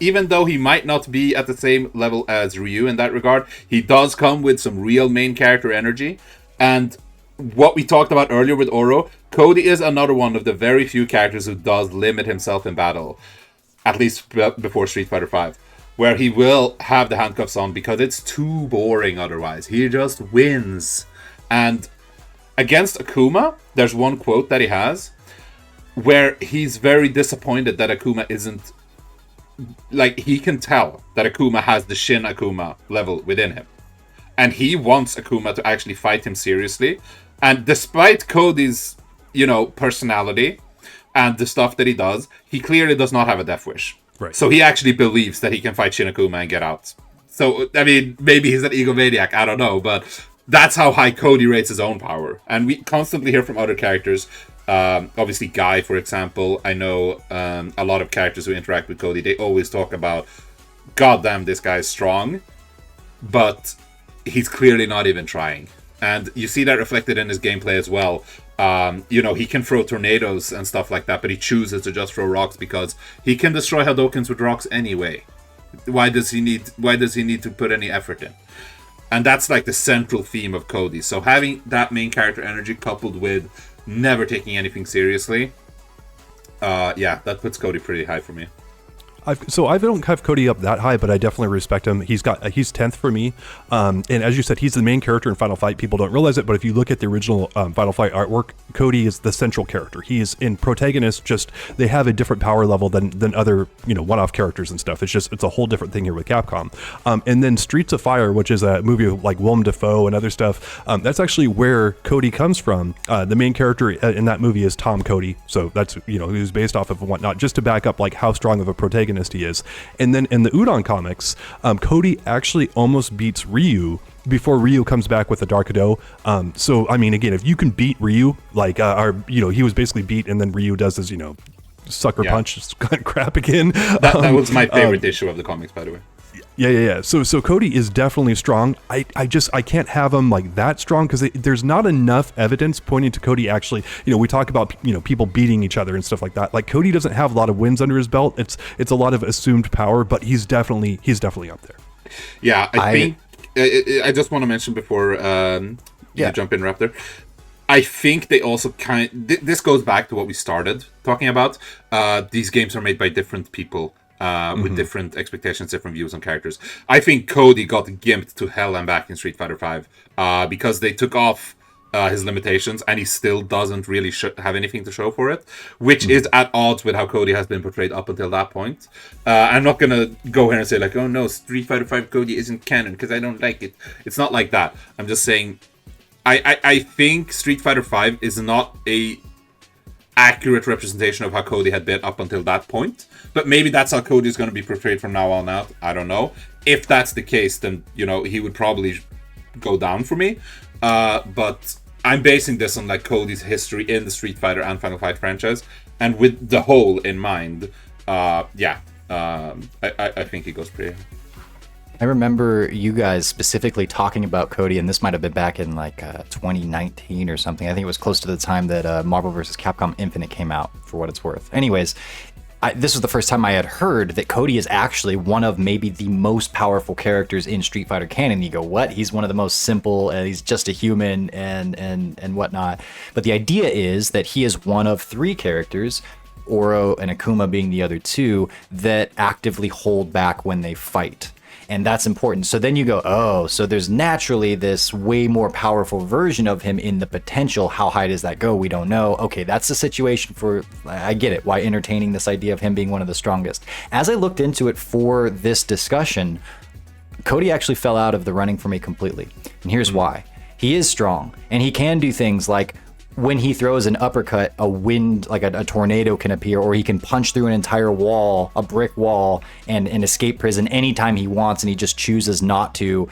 Even though he might not be at the same level as Ryu in that regard, he does come with some real main character energy. And what we talked about earlier with Oro, Cody is another one of the very few characters who does limit himself in battle, at least before Street Fighter V, where he will have the handcuffs on because it's too boring otherwise. He just wins. And against Akuma, there's one quote that he has where he's very disappointed that Akuma isn't, like, he can tell that Akuma has the Shin Akuma level within him. And he wants Akuma to actually fight him seriously. And despite Cody's, personality and the stuff that he does, he clearly does not have a death wish. Right. So he actually believes that he can fight Shin Akuma and get out. So, I mean, maybe he's an egomaniac, I don't know, but that's how high Cody rates his own power. And we constantly hear from other characters, obviously Guy, for example. I know a lot of characters who interact with Cody, they always talk about, goddamn, this guy's strong, but he's clearly not even trying. And you see that reflected in his gameplay as well. He can throw tornadoes and stuff like that, but he chooses to just throw rocks because he can destroy Hadokens with rocks anyway. Why does he need to put any effort in? And that's like the central theme of Cody. So having that main character energy coupled with never taking anything seriously, that puts Cody pretty high for me. I don't have Cody up that high, but I definitely respect him. He's 10th for me, and as you said, he's the main character in Final Fight. People don't realize it, but if you look at the original Final Fight artwork, Cody is the central character. He is in protagonist. Just they have a different power level than other one-off characters and stuff. It's a whole different thing here with Capcom. And then Streets of Fire, which is a movie like Willem Dafoe and other stuff. That's actually where Cody comes from. The main character in that movie is Tom Cody, so that's he was based off of and whatnot, just to back up like how strong of a protagonist he is. And then in the Udon comics, Cody actually almost beats Ryu before Ryu comes back with the Dark Ado. So I mean, again, if you can beat Ryu, like he was basically beat, and then Ryu does his sucker punch crap again. That was my favorite issue of the comics, by the way. Yeah. So Cody is definitely strong. I can't have him like that strong because there's not enough evidence pointing to Cody actually. We talk about people beating each other and stuff like that. Like Cody doesn't have a lot of wins under his belt. It's a lot of assumed power, but he's definitely up there. Yeah, I think I just want to mention before you jump in, Raptor. I think they also this goes back to what we started talking about. These games are made by different people. With different expectations, different views on characters. I think Cody got gimped to hell and back in Street Fighter V because they took off his limitations, and he still doesn't really have anything to show for it, which is at odds with how Cody has been portrayed up until that point. I'm not gonna go here and say like, oh no, Street Fighter V Cody isn't canon because I don't like it. It's not like that. I'm just saying, I think Street Fighter V is not a accurate representation of how Cody had been up until that point. But maybe that's how Cody is going to be portrayed from now on out. I don't know. If that's the case, then, he would probably go down for me. But I'm basing this on like Cody's history in the Street Fighter and Final Fight franchise. And with the whole in mind, I think he goes pretty. I remember you guys specifically talking about Cody, and this might have been back in like 2019 or something. I think it was close to the time that Marvel vs. Capcom Infinite came out, for what it's worth. Anyways, this was the first time I had heard that Cody is actually one of maybe the most powerful characters in Street Fighter canon. You go, what? He's one of the most simple, he's just a human and whatnot. But the idea is that he is one of three characters, Oro and Akuma being the other two, that actively hold back when they fight. And that's important. So then you go, oh, so there's naturally this way more powerful version of him in the potential. How high does that go? We don't know. Okay, that's the situation I get it, why entertaining this idea of him being one of the strongest. As I looked into it for this discussion, Cody actually fell out of the running for me completely. And here's why. He is strong, and he can do things like when he throws an uppercut, a wind, like a tornado can appear, or he can punch through an entire wall, a brick wall, and escape prison anytime he wants, and he just chooses not to,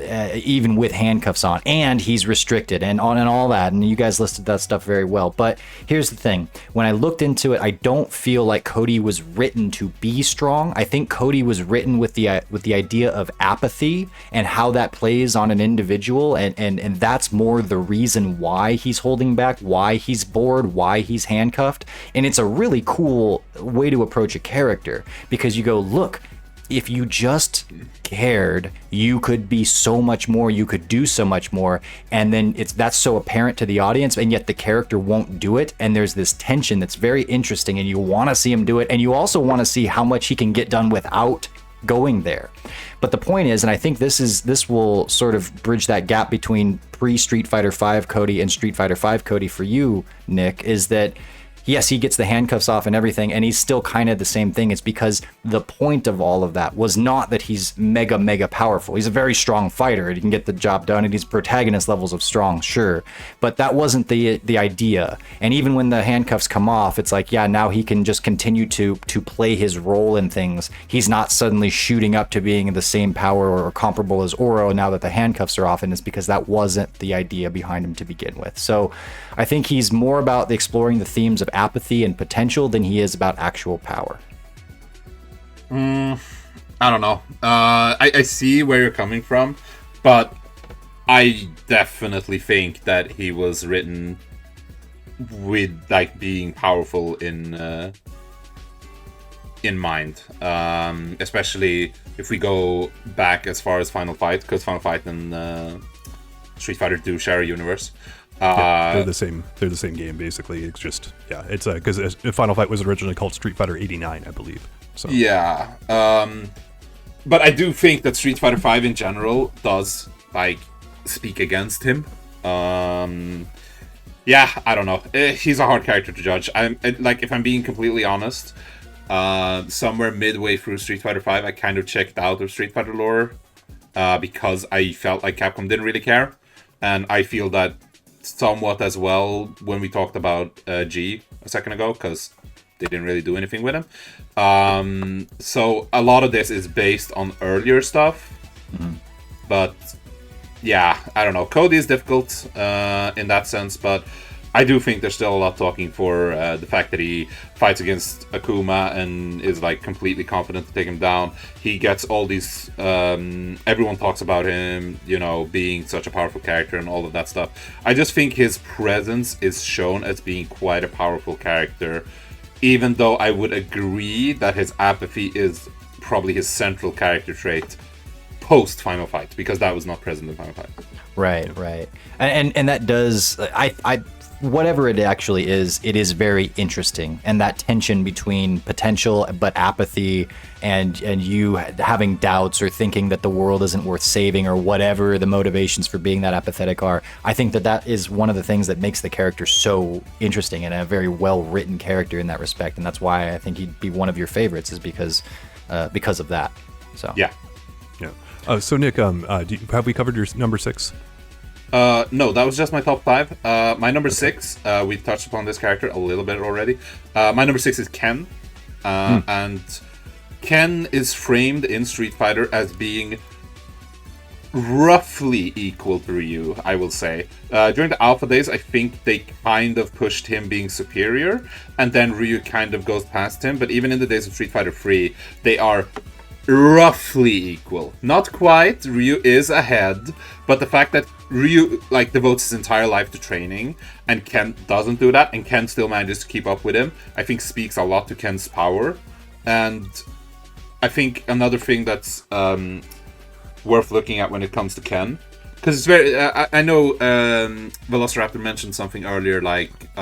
even with handcuffs on. And he's restricted, and on and all that, and you guys listed that stuff very well. But here's the thing. When I looked into it, I don't feel like Cody was written to be strong. I think Cody was written with the idea of apathy and how that plays on an individual, and that's more the reason why he's holding back, why he's bored, why he's handcuffed. And it's a really cool way to approach a character, because you go, look, if you just cared, you could be so much more, you could do so much more, and then that's so apparent to the audience, and yet the character won't do it, and there's this tension that's very interesting, and you want to see him do it, and you also want to see how much he can get done without going there. But the point is, and I think this will sort of bridge that gap between pre-Street Fighter V Cody and Street Fighter V Cody for you, Nick, is that yes, he gets the handcuffs off and everything, and he's still kind of the same thing. It's because the point of all of that was not that he's mega powerful. He's a very strong fighter, and he can get the job done, and he's protagonist levels of strong, sure. But that wasn't the idea. And even when the handcuffs come off, it's like, yeah, now he can just continue to play his role in things. He's not suddenly shooting up to being the same power or comparable as Oro now that the handcuffs are off, and it's because that wasn't the idea behind him to begin with. So I think he's more about exploring the themes of apathy and potential than he is about actual power. I don't know. I see where you're coming from, but I definitely think that he was written with like being powerful in mind, especially if we go back as far as Final Fight, because Final Fight and Street Fighter do share a universe. They're the same game basically. It's just it's because Final Fight was originally called Street Fighter 89, I believe. So yeah, but I do think that Street Fighter V in general does like speak against him. Yeah, I don't know. He's a hard character to judge. Like, if I'm being completely honest, somewhere midway through Street Fighter V, I kind of checked out of Street Fighter lore because I felt like Capcom didn't really care, and I feel that somewhat as well when we talked about G a second ago, because they didn't really do anything with him. So a lot of this is based on earlier stuff, but yeah, I don't know. Cody is difficult in that sense, but I do think there's still a lot talking for the fact that he fights against Akuma and is like completely confident to take him down. He gets all these, everyone talks about him, you know, being such a powerful character and all of that stuff. I just think his presence is shown as being quite a powerful character, even though I would agree that his apathy is probably his central character trait post Final Fight, because that was not present in Final Fight. Right. And that does, I whatever it actually is, it is very interesting. And that tension between potential but apathy and you having doubts or thinking that the world isn't worth saving or whatever the motivations for being that apathetic are, I think that is one of the things that makes the character so interesting and a very well written character in that respect. And that's why I think he'd be one of your favorites, is because of that. So yeah. So Nick, have we covered your number 6? No, that was just my top 5. My number 6, we touched upon this character a little bit already. My number 6 is Ken. And Ken is framed in Street Fighter as being roughly equal to Ryu, I will say. During the Alpha days, I think they kind of pushed him being superior, and then Ryu kind of goes past him. But even in the days of Street Fighter 3, they are roughly equal. Not quite. Ryu is ahead, but the fact that Ryu like devotes his entire life to training and Ken doesn't do that, and Ken still manages to keep up with him, I think speaks a lot to Ken's power. And I think another thing that's worth looking at when it comes to Ken, because it's very I know Velociraptor mentioned something earlier, like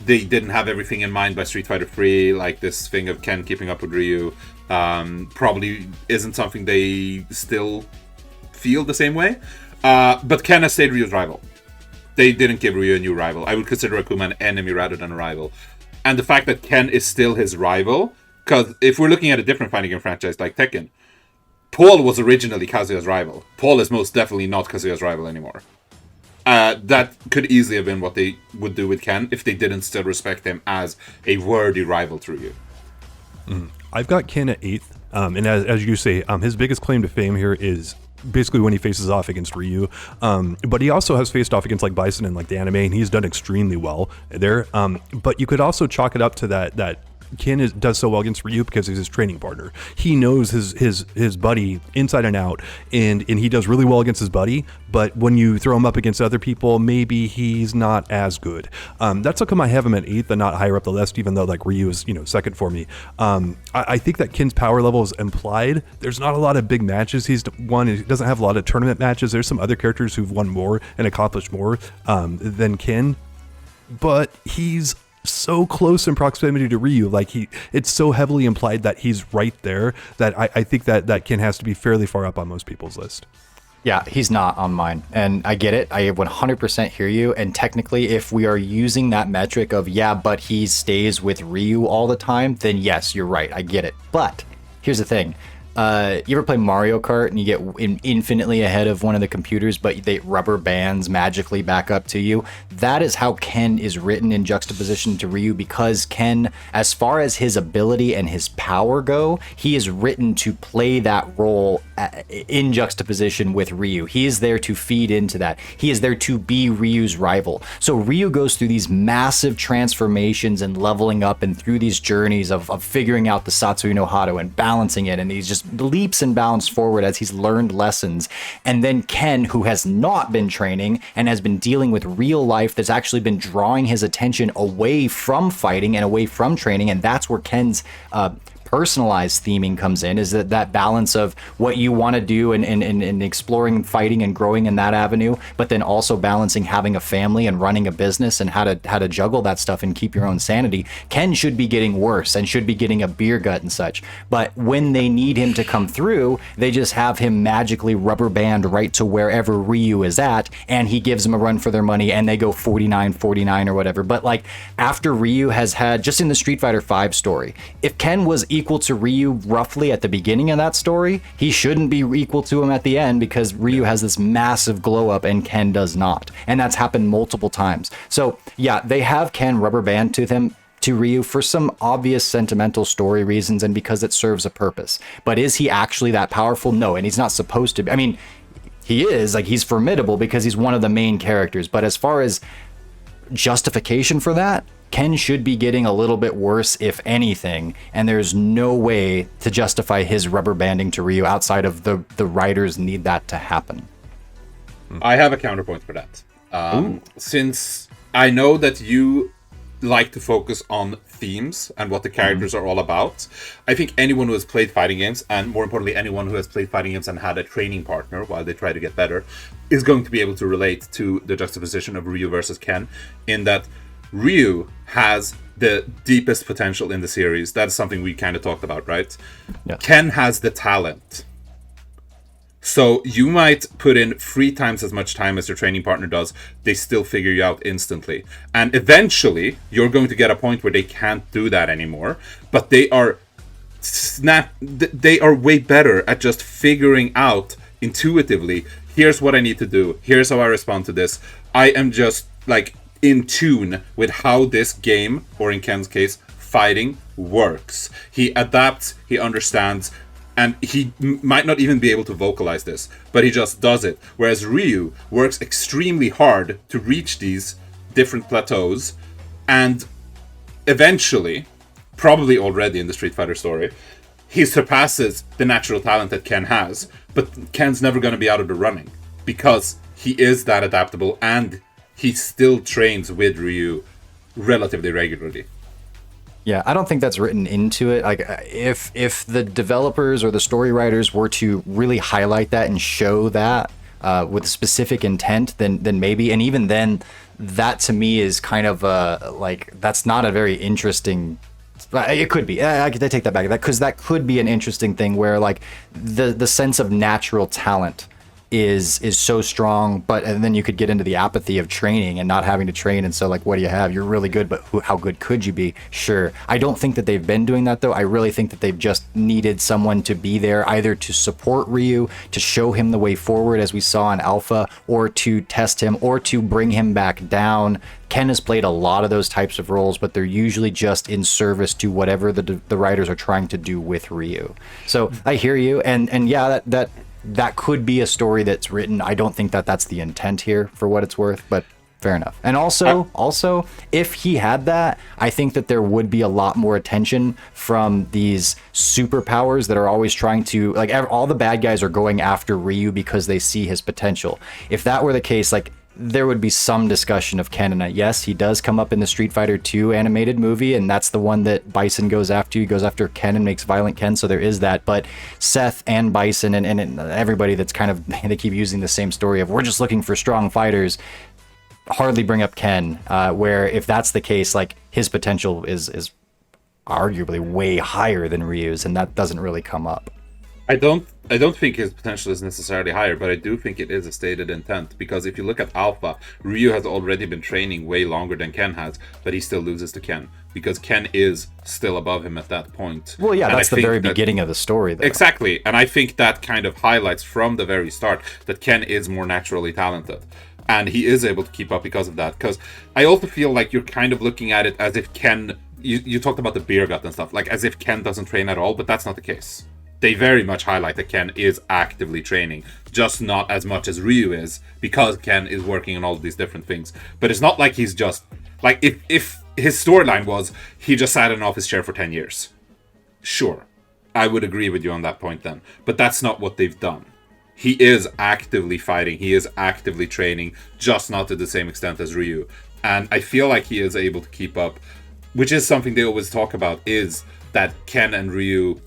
they didn't have everything in mind by Street Fighter 3, like this thing of Ken keeping up with Ryu probably isn't something they still feel the same way. But Ken has stayed Ryu's rival. They didn't give Ryu a new rival. I would consider Akuma an enemy rather than a rival. And the fact that Ken is still his rival, because if we're looking at a different fighting game franchise like Tekken, Paul was originally Kazuya's rival. Paul is most definitely not Kazuya's rival anymore. That could easily have been what they would do with Ken if they didn't still respect him as a worthy rival to Ryu. I've got Ken at 8th, and as you say, his biggest claim to fame here is basically when he faces off against Ryu, but he also has faced off against like Bison and like the anime, and he's done extremely well there. But you could also chalk it up to that Ken does so well against Ryu because he's his training partner. He knows his buddy inside and out, and he does really well against his buddy. But when you throw him up against other people, maybe he's not as good. That's how come I have him at 8th and not higher up the list, even though like Ryu is second for me. I think that Ken's power level is implied. There's not a lot of big matches he's won. He doesn't have a lot of tournament matches. There's some other characters who've won more and accomplished more than Ken, but he's so close in proximity to Ryu. Like it's so heavily implied that he's right there that I think that Ken has to be fairly far up on most people's list. Yeah, he's not on mine, and I get it. I 100% hear you, and technically if we are using that metric of but he stays with Ryu all the time, then yes, you're right, I get it. But here's the thing. You ever play Mario Kart and you get infinitely ahead of one of the computers, but they rubber bands magically back up to you? That is how Ken is written in juxtaposition to Ryu, because Ken, as far as his ability and his power go, he is written to play that role in juxtaposition with Ryu. He is there to feed into that. He is there to be Ryu's rival. So Ryu goes through these massive transformations and leveling up and through these journeys of figuring out the Satsui no Hado and balancing it, and he's just leaps and bounds forward as he's learned lessons. And then Ken, who has not been training and has been dealing with real life that's actually been drawing his attention away from fighting and away from training, and that's where Ken's personalized theming comes in, is that balance of what you want to do and exploring and fighting and growing in that avenue, but then also balancing having a family and running a business and how to juggle that stuff and keep your own sanity. Ken should be getting worse and should be getting a beer gut and such. But when they need him to come through, they just have him magically rubber band right to wherever Ryu is at, and he gives them a run for their money, and they go 49-49 or whatever. But like after Ryu has had, just in the Street Fighter V story, if Ken was equal to Ryu roughly at the beginning of that story, he shouldn't be equal to him at the end, because Ryu has this massive glow up and Ken does not. And that's happened multiple times. So yeah, they have Ken rubber band to Ryu for some obvious sentimental story reasons and because it serves a purpose. But is he actually that powerful? No, and he's not supposed to be. I mean, he is, like, he's formidable because he's one of the main characters. But as far as justification for that, Ken should be getting a little bit worse, if anything, and there's no way to justify his rubber banding to Ryu outside of the writers need that to happen. I have a counterpoint for that. Since I know that you like to focus on themes and what the characters are all about, I think anyone who has played fighting games, and more importantly anyone who has played fighting games and had a training partner while they try to get better, is going to be able to relate to the juxtaposition of Ryu versus Ken, in that Ryu has the deepest potential in the series. That's something we kind of talked about, right? Yeah. Ken has the talent. So you might put in 3 times as much time as your training partner does. They still figure you out instantly. And eventually, you're going to get a point where they can't do that anymore. But they are way better at just figuring out intuitively, here's what I need to do. Here's how I respond to this. I am just like in tune with how this game, or in Ken's case, fighting works. He adapts, he understands, and he might not even be able to vocalize this, but he just does it. Whereas Ryu works extremely hard to reach these different plateaus, and eventually, probably already in the Street Fighter story, he surpasses the natural talent that Ken has, but Ken's never going to be out of the running, because he is that adaptable, and he still trains with Ryu relatively regularly. Yeah, I don't think that's written into it. Like, if the developers or the story writers were to really highlight that and show that with specific intent, then maybe. And even then, that to me is kind of like, that's not a very interesting. It could be. I take that back. Because that could be an interesting thing where like the sense of natural talent is so strong, and then you could get into the apathy of training and not having to train, and so like, what do you have? You're really good, but how good could you be? Sure. I don't think that they've been doing that though. I really think that they've just needed someone to be there, either to support Ryu, to show him the way forward as we saw in Alpha, or to test him, or to bring him back down. Ken has played a lot of those types of roles, but they're usually just in service to whatever the writers are trying to do with Ryu. So I hear you, and yeah, that could be a story that's written. I don't think that that's the intent here, for what it's worth, but fair enough. And also, if he had that, I think that there would be a lot more attention from these superpowers that are always trying to, like, all the bad guys are going after Ryu because they see his potential. If that were the case, like, there would be some discussion of Ken, and yes, he does come up in the Street Fighter 2 animated movie, and that's the one that Bison goes after. He goes after Ken and makes Violent Ken, so there is that. But Seth and Bison and everybody that's kind of, they keep using the same story of, we're just looking for strong fighters, hardly bring up Ken, where if that's the case, like, his potential is arguably way higher than Ryu's, and that doesn't really come up. I don't think his potential is necessarily higher, but I do think it is a stated intent, because if you look at Alpha, Ryu has already been training way longer than Ken has, but he still loses to Ken, because Ken is still above him at that point. Well, yeah, that's the very beginning of the story, though. Exactly, and I think that kind of highlights from the very start that Ken is more naturally talented, and he is able to keep up because of that, because I also feel like you're kind of looking at it as if Ken, you talked about the beer gut and stuff, like as if Ken doesn't train at all, but that's not the case. They very much highlight that Ken is actively training, just not as much as Ryu is, because Ken is working on all of these different things. But it's not like he's just, like, if his storyline was, he just sat in an office chair for 10 years. Sure, I would agree with you on that point then. But that's not what they've done. He is actively fighting, he is actively training, just not to the same extent as Ryu. And I feel like he is able to keep up, which is something they always talk about, is that Ken and Ryu,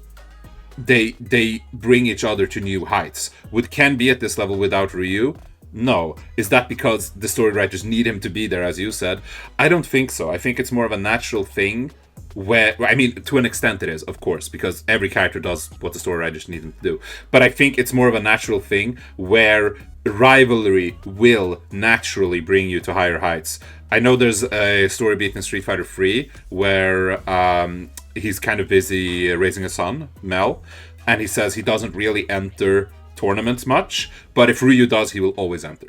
they bring each other to new heights. Would Ken be at this level without Ryu? No. Is that because the story writers need him to be there, as you said? I don't think so. I think it's more of a natural thing where, I mean, to an extent it is, of course, because every character does what the story writers need them to do. But I think it's more of a natural thing where rivalry will naturally bring you to higher heights. I know there's a story beat in Street Fighter 3 where he's kind of busy raising a son, Mel, and he says he doesn't really enter tournaments much, but if Ryu does, he will always enter.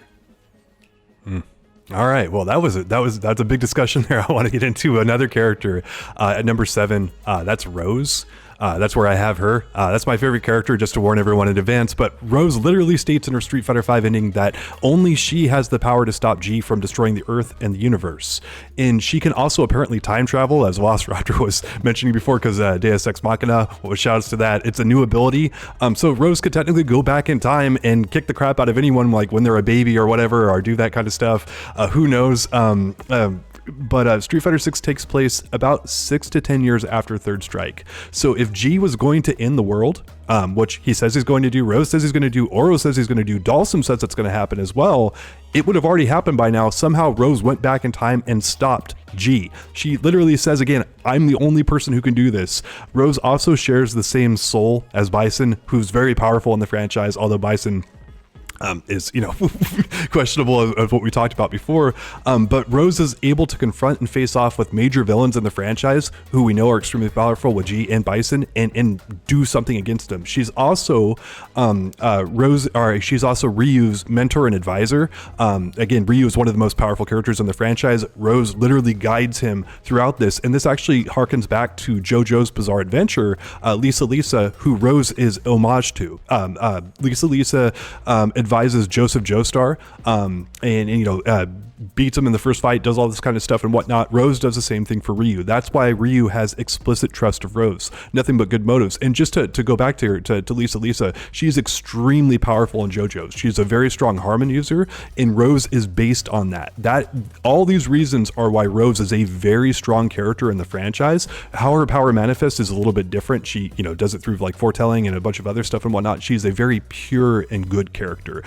All right. Well, that's a big discussion there. I want to get into another character at number 7. That's Rose. That's where I have her. That's my favorite character, just to warn everyone in advance. But Rose literally states in her Street Fighter V ending that only she has the power to stop G from destroying the Earth and the universe. And she can also apparently time travel, as Velociraptor was mentioning before, because Deus Ex Machina, shouts to that. It's a new ability. So Rose could technically go back in time and kick the crap out of anyone, like when they're a baby or whatever, or do that kind of stuff. Who knows? But Street Fighter 6 takes place about 6 to 10 years after Third Strike. So if G was going to end the world, which he says he's going to do, Rose says he's going to do, Oro says he's going to do, Dhalsim says it's going to happen as well, it would have already happened by now. Somehow Rose went back in time and stopped G. She literally says again, I'm the only person who can do this. Rose also shares the same soul as Bison, who's very powerful in the franchise, although Bison is, questionable of what we talked about before. But Rose is able to confront and face off with major villains in the franchise who we know are extremely powerful with G and Bison and do something against them. She's also she's also Ryu's mentor and advisor. Again, Ryu is one of the most powerful characters in the franchise. Rose literally guides him throughout this. And this actually harkens back to JoJo's Bizarre Adventure, Lisa, who Rose is homage to. Lisa advises Joseph Joestar, and beats him in the first fight, does all this kind of stuff and whatnot. Rose does the same thing for Ryu. That's why Ryu has explicit trust of Rose, nothing but good motives. And just to go back to her, to Lisa, she's extremely powerful in JoJo's. She's a very strong Harmon user, and Rose is based on that. All these reasons are why Rose is a very strong character in the franchise. How her power manifests is a little bit different. She, does it through like foretelling and a bunch of other stuff and whatnot. She's a very pure and good character.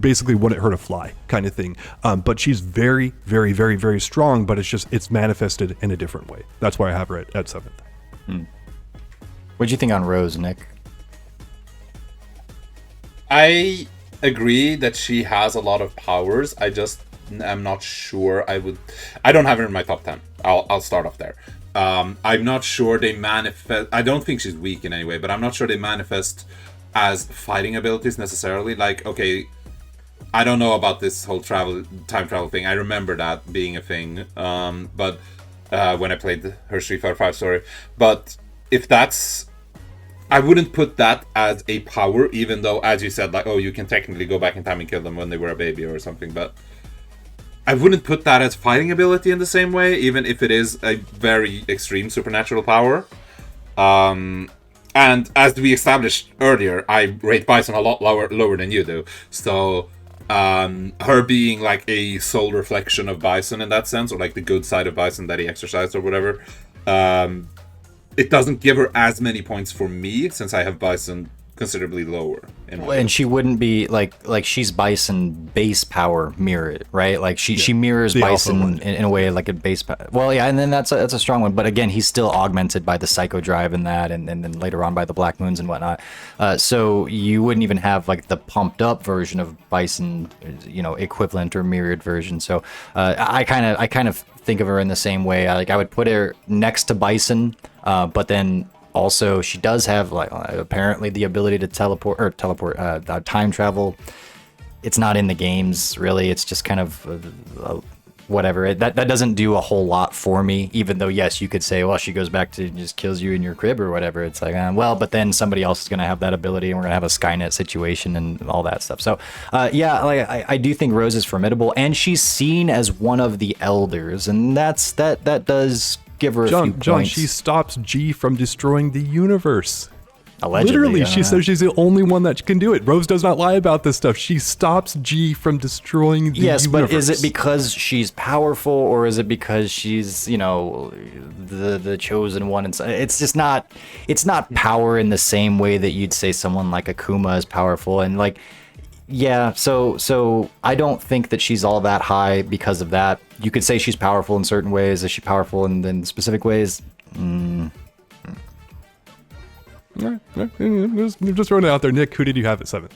Basically, wouldn't hurt a fly kind of thing. But she's very, very, very, very strong, but it's manifested in a different way. That's why I have her at 7th. What'd you think on Rose, Nick? I agree that she has a lot of powers. I just am not sure I don't have her in my top 10. I'll start off there. I'm not sure they manifest. I don't think she's weak in any way, but I'm not sure they manifest as fighting abilities necessarily. Like, okay, I don't know about this whole time travel thing. I remember that being a thing, but when I played her Street Fighter 5 story. But if that's, I wouldn't put that as a power, even though, as you said, like, oh, you can technically go back in time and kill them when they were a baby or something. But I wouldn't put that as fighting ability in the same way, even if it is a very extreme supernatural power. And as we established earlier, I rate Bison a lot lower than you do. So her being like a soul reflection of Bison in that sense, or like the good side of Bison that he exercised or whatever, it doesn't give her as many points for me, since I have Bison considerably lower. And she wouldn't be like she's Bison base power mirrored, right? Like she mirrors Bison in a way like a base power. Well, yeah, and then that's a strong one. But again, he's still augmented by the Psycho Drive and that, and then later on by the Black Moons and whatnot. So you wouldn't even have like the pumped up version of Bison, equivalent or mirrored version. So I kind of think of her in the same way. Like I would put her next to Bison, but then also she does have like apparently the ability to teleport time travel. It's not in the games really. It's just kind of whatever. That doesn't do a whole lot for me, even though yes, you could say, well, she goes back to just kills you in your crib or whatever. It's like, well, but then somebody else is going to have that ability, and we're going to have a Skynet situation and all that stuff. So yeah, like I do think Rose is formidable, and she's seen as one of the elders, and that does give her a few points. John, she stops G from destroying the universe. Allegedly, literally, she says she's the only one that can do it. Rose does not lie about this stuff. She stops G from destroying the universe. Yes, but is it because she's powerful, or is it because she's, the chosen one? And it's just not. It's not power in the same way that you'd say someone like Akuma is powerful, and like. Yeah, so I don't think that she's all that high because of that. You could say she's powerful in certain ways. Is she powerful in specific ways? Just throwing it out there. Nick, who did you have at 7th?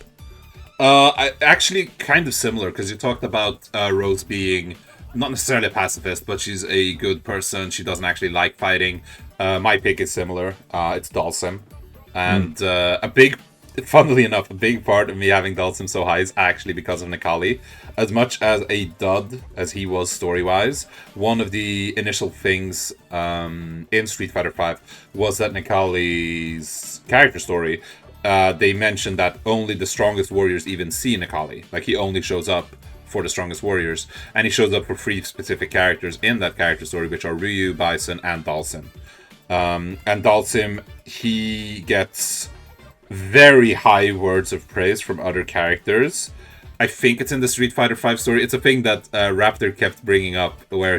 I actually kind of similar, because you talked about Rose being not necessarily a pacifist, but she's a good person. She doesn't actually like fighting. My pick is similar. It's Dhalsim. And funnily enough, a big part of me having Dhalsim so high is actually because of Necalli. As much as a dud as he was story-wise, one of the initial things in Street Fighter V was that Necalli's character story, they mentioned that only the strongest warriors even see Necalli. Like, he only shows up for the strongest warriors, and he shows up for 3 specific characters in that character story, which are Ryu, Bison, and Dhalsim. And Dhalsim, he gets very high words of praise from other characters. I think it's in the Street Fighter V story. It's a thing that Raptor kept bringing up, where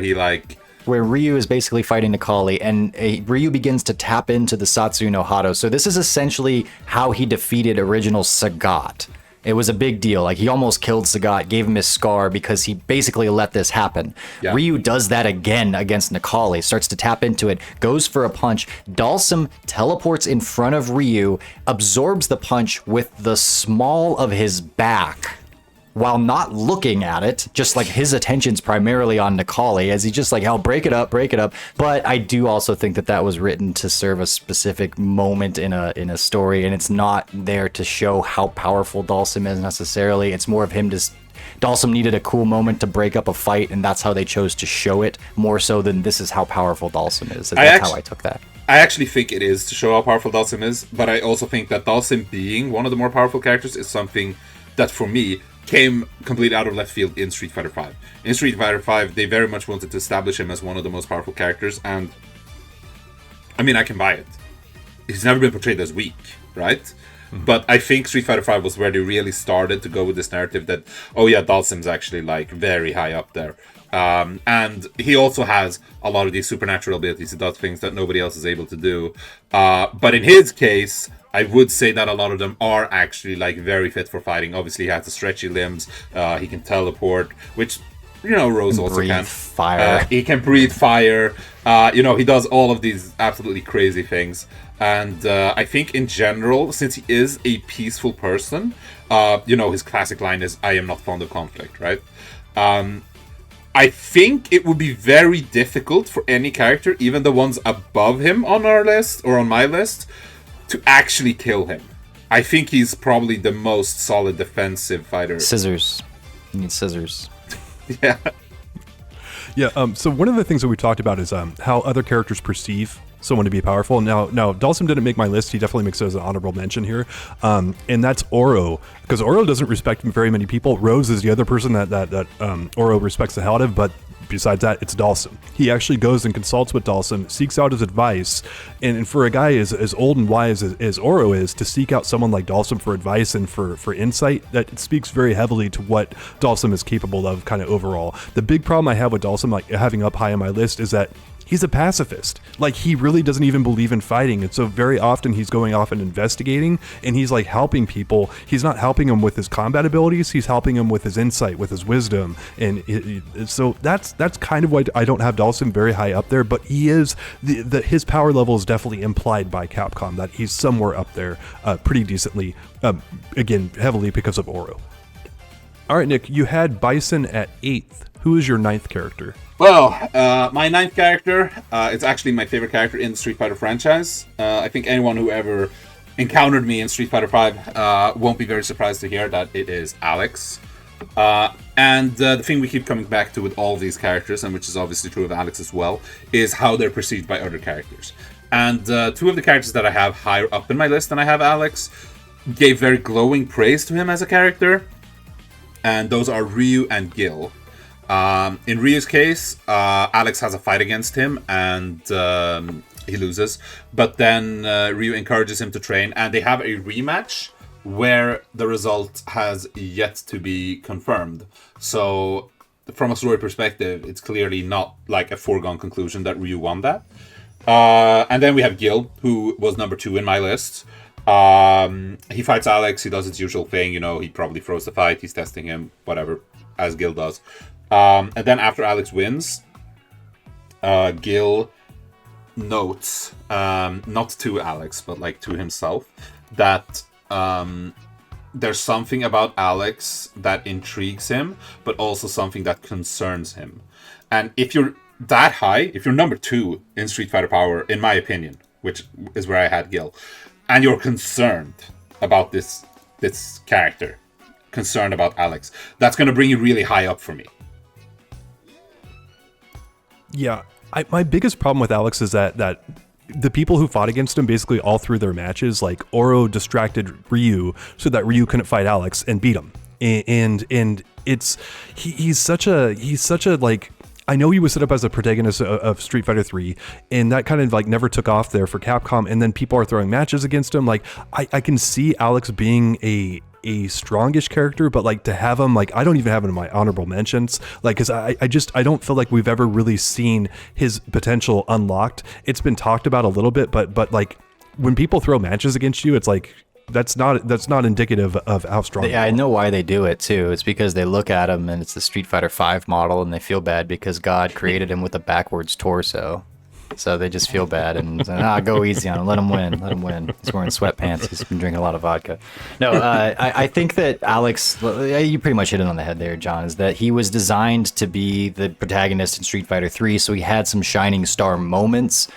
where Ryu is basically fighting Necalli, and Ryu begins to tap into the Satsu no Hado. So this is essentially how he defeated original Sagat. It was a big deal. Like, he almost killed Sagat, gave him his scar because he basically let this happen. Yeah. Ryu does that again against Necalli, starts to tap into it, goes for a punch. Dhalsim teleports in front of Ryu, absorbs the punch with the small of his back, while not looking at it, just like his attention's primarily on Necalli, as he's just like, hell, break it up. But I do also think that was written to serve a specific moment in a story, and it's not there to show how powerful Dhalsim is necessarily. It's more of him just... Dhalsim needed a cool moment to break up a fight, and that's how they chose to show it, more so than this is how powerful Dhalsim is. That's how I took that. I actually think it is to show how powerful Dhalsim is, but I also think that Dhalsim being one of the more powerful characters is something that, for me, came completely out of left field in Street Fighter V. In Street Fighter V, they very much wanted to establish him as one of the most powerful characters, and I mean, I can buy it. He's never been portrayed as weak, right? Mm-hmm. But I think Street Fighter V was where they really started to go with this narrative that, oh yeah, Dhalsim's actually like very high up there. And he also has a lot of these supernatural abilities. He does things that nobody else is able to do. But in his case, I would say that a lot of them are actually like very fit for fighting. Obviously, he has the stretchy limbs. He can teleport, which, Rose also can. Fire. He can breathe fire. He does all of these absolutely crazy things. And I think in general, since he is a peaceful person, his classic line is, "I am not fond of conflict," right? I think it would be very difficult for any character, even the ones above him on our list or on my list, to actually kill him. I think he's probably the most solid defensive fighter. Scissors. You need scissors. Yeah. Yeah, so one of the things that we talked about is how other characters perceive someone to be powerful. Now, Dhalsim didn't make my list. He definitely makes it as an honorable mention here. And that's Oro, because Oro doesn't respect very many people. Rose is the other person that Oro respects the hell out of, but besides that, it's Dhalsim. He actually goes and consults with Dhalsim, seeks out his advice, and for a guy as old and wise as Oro is, to seek out someone like Dhalsim for advice and for insight, that speaks very heavily to what Dhalsim is capable of kind of overall. The big problem I have with Dhalsim, like having up high on my list, is that he's a pacifist. Like, he really doesn't even believe in fighting. And so very often he's going off and investigating, and he's like helping people. He's not helping them with his combat abilities. He's helping them with his insight, with his wisdom. And so that's kind of why I don't have Dhalsim very high up there, but he is, his power level is definitely implied by Capcom, that he's somewhere up there pretty decently, again, heavily because of Oro. All right, Nick, you had Bison at 8th. Who is your 9th character? Well, my 9th character, it's actually my favorite character in the Street Fighter franchise. I think anyone who ever encountered me in Street Fighter V won't be very surprised to hear that it is Alex. And the thing we keep coming back to with all these characters, and which is obviously true of Alex as well, is how they're perceived by other characters. And 2 of the characters that I have higher up in my list than I have Alex gave very glowing praise to him as a character. And those are Ryu and Gill. In Ryu's case, Alex has a fight against him, and he loses. But then Ryu encourages him to train, and they have a rematch where the result has yet to be confirmed. So from a story perspective, it's clearly not like a foregone conclusion that Ryu won that. And then we have Gill, who was number 2 in my list. He fights Alex. He does his usual thing. He probably throws the fight. He's testing him, whatever, as Gill does. And then after Alex wins, Gill notes, not to Alex, but like to himself, that there's something about Alex that intrigues him, but also something that concerns him. And if you're that high, if you're number 2 in Street Fighter Power, in my opinion, which is where I had Gill, and you're concerned about this character, concerned about Alex, that's going to bring you really high up for me. Yeah, my biggest problem with Alex is that the people who fought against him basically all through their matches, like Oro distracted Ryu so that Ryu couldn't fight Alex and beat him. And it's he's such a like, I know he was set up as a protagonist of Street Fighter 3, and that kind of like never took off there for Capcom, and then people are throwing matches against him. Like I can see Alex being a strongish character, but like to have him, like I don't even have him in my honorable mentions, like because I don't feel like we've ever really seen his potential unlocked. It's been talked about a little bit, but like when people throw matches against you, it's like that's not indicative of how strong. Yeah, I know why they do it too. It's because they look at him and it's the Street Fighter 5 model, and they feel bad because God created him with a backwards torso. So they just feel bad and say, go easy on him. Let him win. He's wearing sweatpants. He's been drinking a lot of vodka. No, I think that Alex, you pretty much hit it on the head there, John, is that he was designed to be the protagonist in Street Fighter 3, so he had some shining star moments,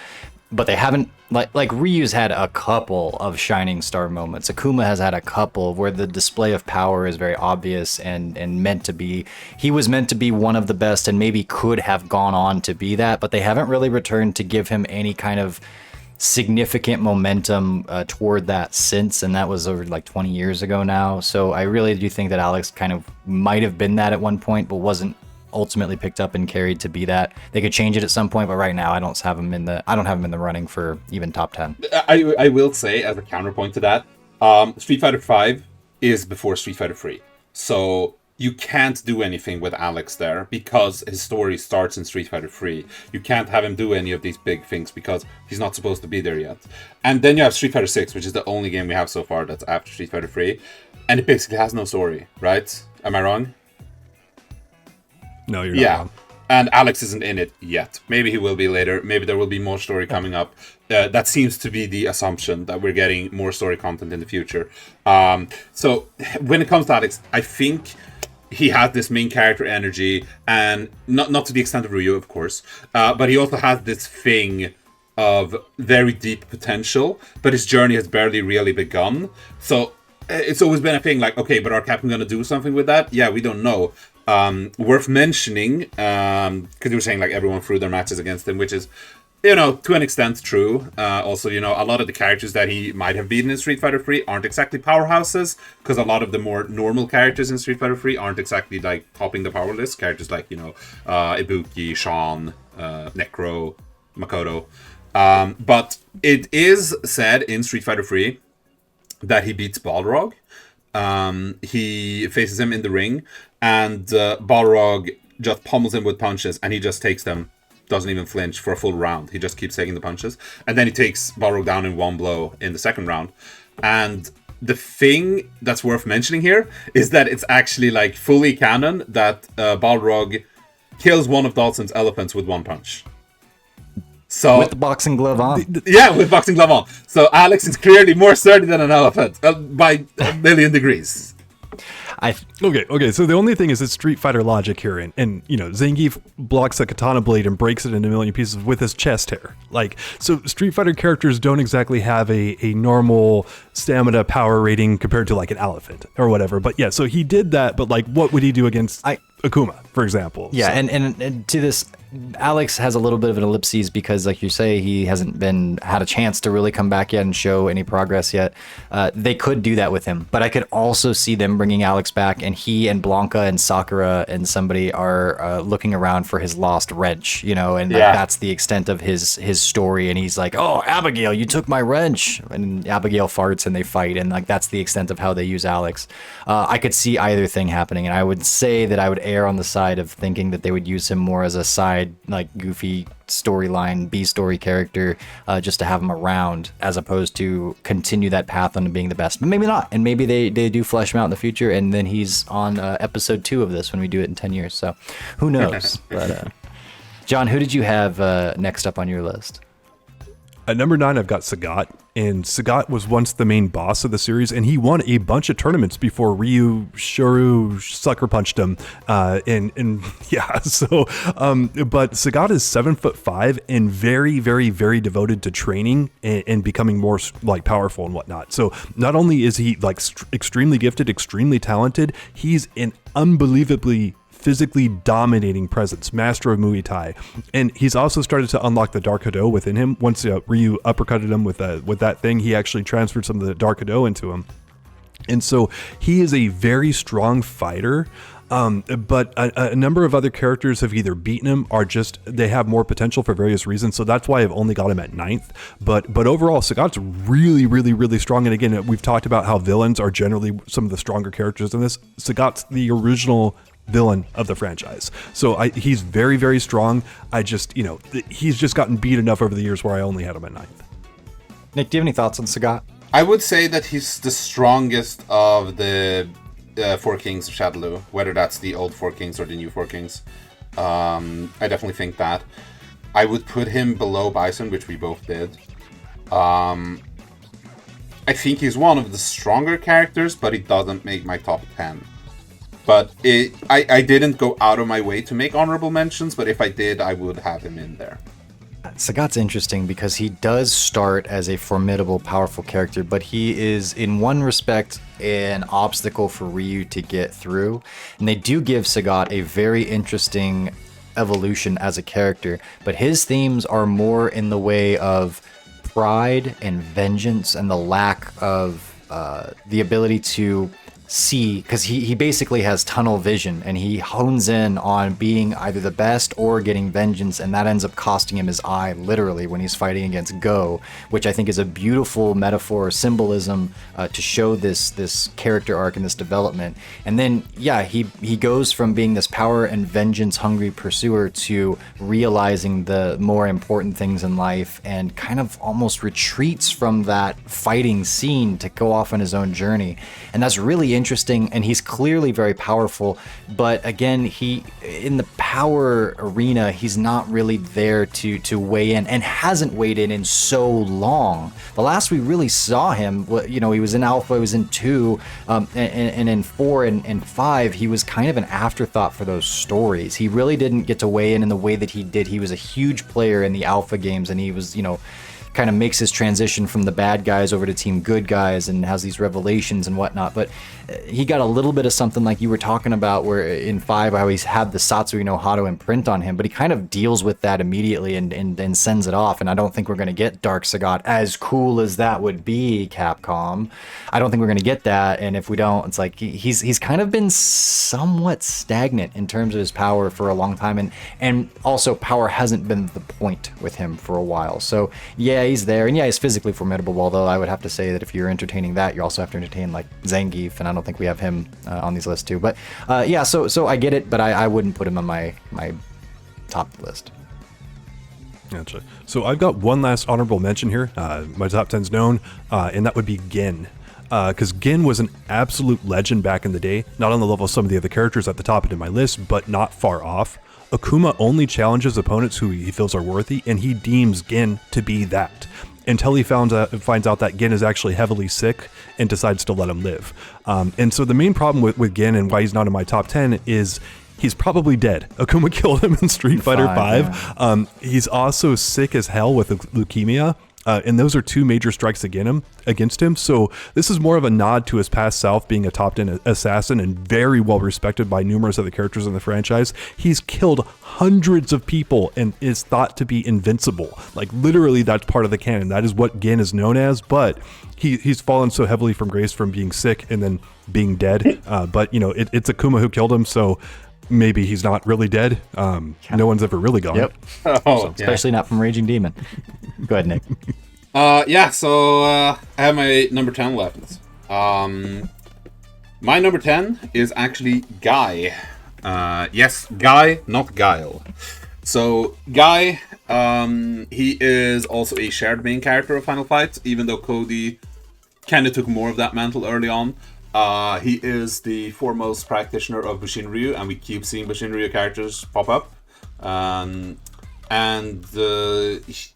but they haven't, like Ryu's had a couple of shining star moments. Akuma has had a couple where the display of power is very obvious and meant to be. He was meant to be one of the best and maybe could have gone on to be that, but they haven't really returned to give him any kind of significant momentum toward that since, and that was over like 20 years ago now. So I really do think that Alex kind of might have been that at one point, but wasn't ultimately picked up and carried to be that. They could change it at some point, but right now I don't have him in the running for even top 10. I will say, as a counterpoint to that, Street Fighter 5 is before Street Fighter 3, so you can't do anything with Alex there because his story starts in Street Fighter 3. You can't have him do any of these big things because he's not supposed to be there yet. And then you have Street Fighter 6, which is the only game we have so far that's after Street Fighter 3, and it basically has no story, right? Am I wrong? No, you're not wrong. And Alex isn't in it yet. Maybe he will be later. Maybe there will be more story coming up. That seems to be the assumption, that we're getting more story content in the future. So when it comes to Alex, I think he has this main character energy, and not to the extent of Ryu, of course, but he also has this thing of very deep potential, but his journey has barely really begun. So it's always been a thing like, okay, but are Capcom going to do something with that? Yeah, we don't know. Worth mentioning, because you were saying like everyone threw their matches against him, which is, to an extent true. Also, a lot of the characters that he might have beaten in Street Fighter 3 aren't exactly powerhouses, because a lot of the more normal characters in Street Fighter 3 aren't exactly like topping the power list. Characters like, Ibuki, Sean, Necro, Makoto. But it is said in Street Fighter 3 that he beats Balrog. He faces him in the ring, and Balrog just pummels him with punches, and he just takes them, doesn't even flinch for a full round. He just keeps taking the punches, and then he takes Balrog down in one blow in the second round. And the thing that's worth mentioning here is that it's actually like fully canon that Balrog kills one of Dhalsim's elephants with one punch. So, with the boxing glove on. Yeah, with boxing glove on. So Alex is clearly more sturdy than an elephant by a million degrees. Okay. So the only thing is it's Street Fighter logic here, and Zangief blocks a katana blade and breaks it into a million pieces with his chest hair. Like, so Street Fighter characters don't exactly have a normal stamina power rating compared to like an elephant or whatever. But yeah, so he did that. But like, what would he do against Akuma, for example. Yeah, so. and to this, Alex has a little bit of an ellipses because, like you say, he hasn't had a chance to really come back yet and show any progress yet. They could do that with him, but I could also see them bringing Alex back, and he and Blanca and Sakura and somebody are looking around for his lost wrench, and like, that's the extent of his story. And he's like, "Oh, Abigail, you took my wrench," and Abigail farts and they fight, and like that's the extent of how they use Alex. I could see either thing happening, and I would say that I would err on the side of thinking that they would use him more as a side, like goofy storyline B-story character, just to have him around, as opposed to continue that path on being the best. But maybe not, and maybe they do flesh him out in the future, and then he's on episode 2 of this when we do it in 10 years. So who knows? But John, who did you have next up on your list? At number 9, I've got Sagat, and Sagat was once the main boss of the series, and he won a bunch of tournaments before Ryu Shuru sucker punched him. But Sagat is 7'5" and very, very, very devoted to training and becoming more like powerful and whatnot. So not only is he like extremely gifted, extremely talented, he's an unbelievably physically dominating presence, master of Muay Thai, and he's also started to unlock the Dark Hado within him. Once Ryu uppercutted him with that thing, he actually transferred some of the Dark Hado into him, and so he is a very strong fighter. But a number of other characters have either beaten him or just they have more potential for various reasons. So that's why I've only got him at 9th. But overall, Sagat's really, really, really strong. And again, we've talked about how villains are generally some of the stronger characters in this. Sagat's the original villain of the franchise. So he's very, very strong. He's just gotten beat enough over the years where I only had him at 9th. Nick, do you have any thoughts on Sagat? I would say that he's the strongest of the 4 Kings of Shadaloo, whether that's the old 4 Kings or the new 4 Kings. I definitely think that. I would put him below Bison, which we both did. I think he's one of the stronger characters, but he doesn't make my top 10. But I didn't go out of my way to make honorable mentions, but if I did, I would have him in there. Sagat's interesting because he does start as a formidable, powerful character, but he is, in one respect, an obstacle for Ryu to get through. And they do give Sagat a very interesting evolution as a character, but his themes are more in the way of pride and vengeance and the lack of the ability to see, because he basically has tunnel vision and he hones in on being either the best or getting vengeance, and that ends up costing him his eye literally when he's fighting against Go, which I think is a beautiful metaphor or symbolism to show this character arc and this development. And then he goes from being this power and vengeance hungry pursuer to realizing the more important things in life and kind of almost retreats from that fighting scene to go off on his own journey. And that's really interesting, and he's clearly very powerful, but again, he in the power arena, he's not really there to weigh in, and hasn't weighed in so long. The last we really saw him, he was in Alpha, he was in 2, and in 4 and 5, he was kind of an afterthought for those stories. He really didn't get to weigh in the way that he did. He was a huge player in the Alpha games, and he was, kind of makes his transition from the bad guys over to team good guys and has these revelations and whatnot. But he got a little bit of something like you were talking about, where in 5, how he's had the Satsui no Hado imprint on him, but he kind of deals with that immediately and sends it off. And I don't think we're going to get Dark Sagat, as cool as that would be, Capcom. I don't think we're going to get that. And if we don't, it's like he's kind of been somewhat stagnant in terms of his power for a long time. And also power hasn't been the point with him for a while. So yeah, he's there, and he's physically formidable, although I would have to say that if you're entertaining that, you also have to entertain like Zangief, and I don't think we have him on these lists too. But so I get it, but I wouldn't put him on my top list. Gotcha. So I've got one last honorable mention here. My top 10's known, and that would be Gin. Because Gin was an absolute legend back in the day, not on the level of some of the other characters at the top end of my list, but not far off. Akuma only challenges opponents who he feels are worthy, and he deems Gin to be that, until he finds out that Gin is actually heavily sick and decides to let him live. And so the main problem with Gin and why he's not in my top 10 is he's probably dead. Akuma killed him in Street Fighter 5. Yeah. He's also sick as hell with leukemia. And those are two major strikes against him. So this is more of a nod to his past self being a top 10 assassin and very well respected by numerous other characters in the franchise. He's killed hundreds of people and is thought to be invincible. Like literally that's part of the canon. That is what Gin is known as, but he's fallen so heavily from grace from being sick and then being dead. But it's Akuma who killed him, so maybe he's not really dead. No one's ever really gone. Yep. Especially not from Raging Demon. Go ahead, Nick. So I have my number 10 left. My number 10 is actually Guy. Yes, Guy, not Guile. So Guy, he is also a shared main character of Final Fight, even though Cody kind of took more of that mantle early on. He is the foremost practitioner of Bushin Ryu, and we keep seeing Bushin Ryu characters pop up. And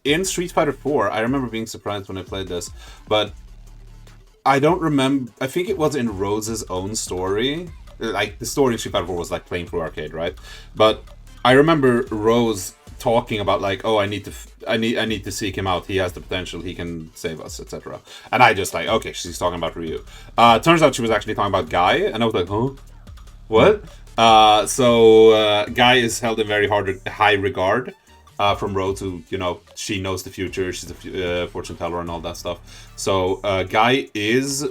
in Street Fighter 4, I remember being surprised when I played this, but I don't remember. I think it was in Rose's own story. Like the story in Street Fighter 4 was like playing through arcade, right? But I remember Rose talking about like, oh, I need to seek him out. He has the potential. He can save us, etc. And I just like, okay, she's talking about Ryu. Turns out she was actually talking about Guy, and I was like, huh, what? So Guy is held in very high regard from Rose, who she knows the future. She's a fortune teller and all that stuff. So Guy is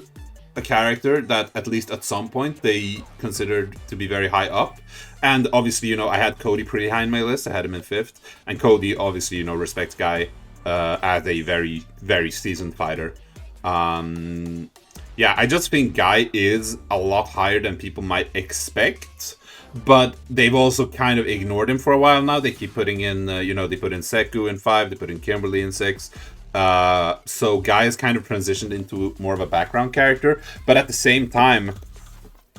a character that at least at some point they considered to be very high up. And obviously, I had Cody pretty high in my list. I had him in 5th. And Cody obviously, respects Guy as a very, very seasoned fighter. I just think Guy is a lot higher than people might expect. But they've also kind of ignored him for a while now. They keep putting in, they put in Seku in 5, they put in Kimberly in 6. So Guy has kind of transitioned into more of a background character. But at the same time,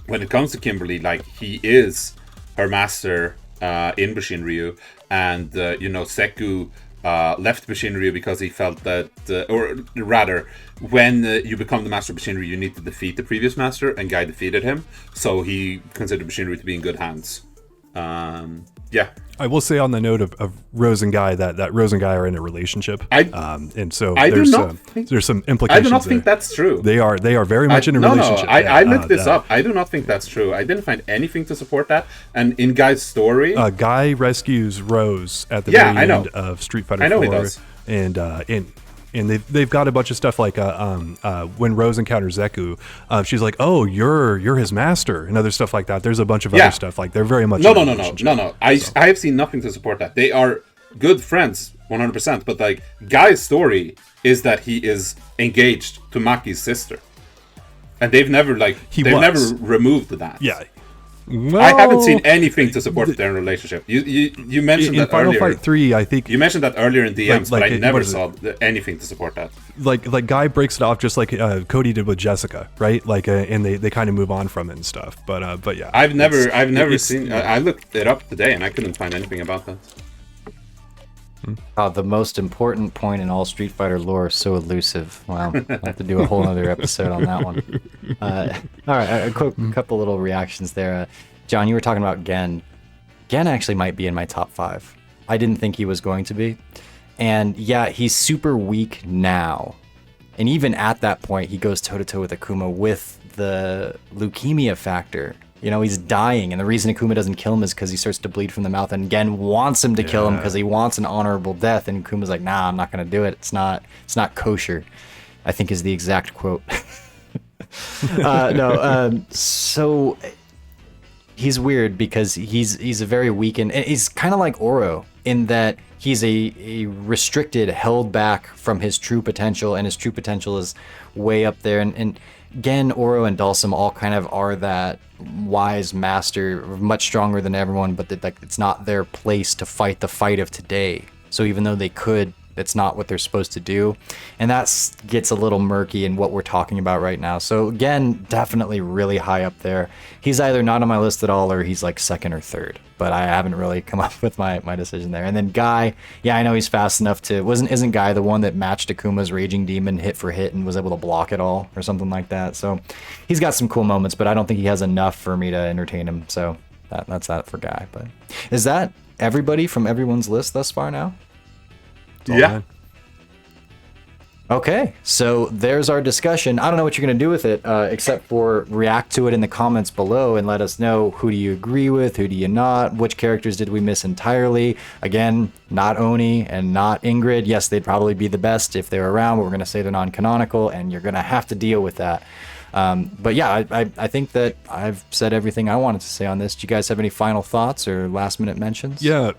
when it comes to Kimberly, like, he is her master in Bushin Ryu. And, Seku left Bushin Ryu because he felt that, or rather, when you become the master of Bushin Ryu, you need to defeat the previous master, and Guy defeated him. So he considered Bushin Ryu to be in good hands. I will say on the note of Rose and Guy that Rose and Guy are in a relationship, and so there's some implications. I do not think that's true. They are very much in a relationship. I looked this up. I do not think that's true. I didn't find anything to support that. And in Guy's story, Guy rescues Rose at the very end of Street Fighter 4. I know he does. And they've got a bunch of stuff like when Rose encounters Zeku, she's like, "Oh, you're his master," and other stuff like that. There's a bunch of other stuff like they're very much no. I have seen nothing to support that. They are good friends, 100%. But like Guy's story is that he is engaged to Maki's sister, and they've never never removed that. Yeah. Well, I haven't seen anything to support their relationship. You mentioned in that Final earlier. Fight 3, I think you mentioned that earlier in DMs, but I never saw anything to support that. Like Guy breaks it off just like Cody did with Jessica, right? Like, and they kind of move on from it and stuff. But yeah, I've never seen. I looked it up today and I couldn't find anything about that. The most important point in all Street Fighter lore is so elusive. Wow, I'll have to do a whole other episode on that one. All right, a couple little reactions there. John, you were talking about Gen. Gen actually might be in my top 5. I didn't think he was going to be. And yeah, he's super weak now. And even at that point, he goes toe-to-toe with Akuma with the leukemia factor. He's dying, and the reason Akuma doesn't kill him is because he starts to bleed from the mouth, and Gen wants him to kill him because he wants an honorable death, and Akuma's like, nah, I'm not going to do it. It's not kosher, I think is the exact quote. So he's weird because he's a very weakened, and he's kind of like Oro in that he's a restricted, held back from his true potential, and his true potential is way up there, and Gen, Oro, and Dhalsim all kind of are that wise master, much stronger than everyone, but it's not their place to fight the fight of today. So even though they could, it's not what they're supposed to do. And that gets a little murky in what we're talking about right now. So again, definitely really high up there. He's either not on my list at all or he's like 2nd or 3rd. But I haven't really come up with my decision there. And then Guy, I know he's fast enough to... Isn't Guy the one that matched Akuma's Raging Demon hit for hit and was able to block it all or something like that? So he's got some cool moments, but I don't think he has enough for me to entertain him. So that's that for Guy. But is that everybody from everyone's list thus far now? Yeah. Okay, so there's our discussion. I don't know what you're going to do with it, except for react to it in the comments below and let us know, who do you agree with, who do you not, which characters did we miss entirely. Again, not Oni and not Ingrid. Yes, they'd probably be the best if they're around, but we're going to say they're non-canonical, and you're going to have to deal with that. But yeah, I think that I've said everything I wanted to say on this. Do you guys have any final thoughts or last minute mentions? Yeah.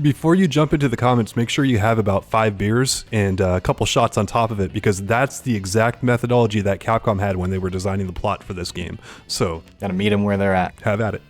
Before you jump into the comments, make sure you have about 5 beers and a couple shots on top of it, because that's the exact methodology that Capcom had when they were designing the plot for this game. So, gotta meet them where they're at. Have at it.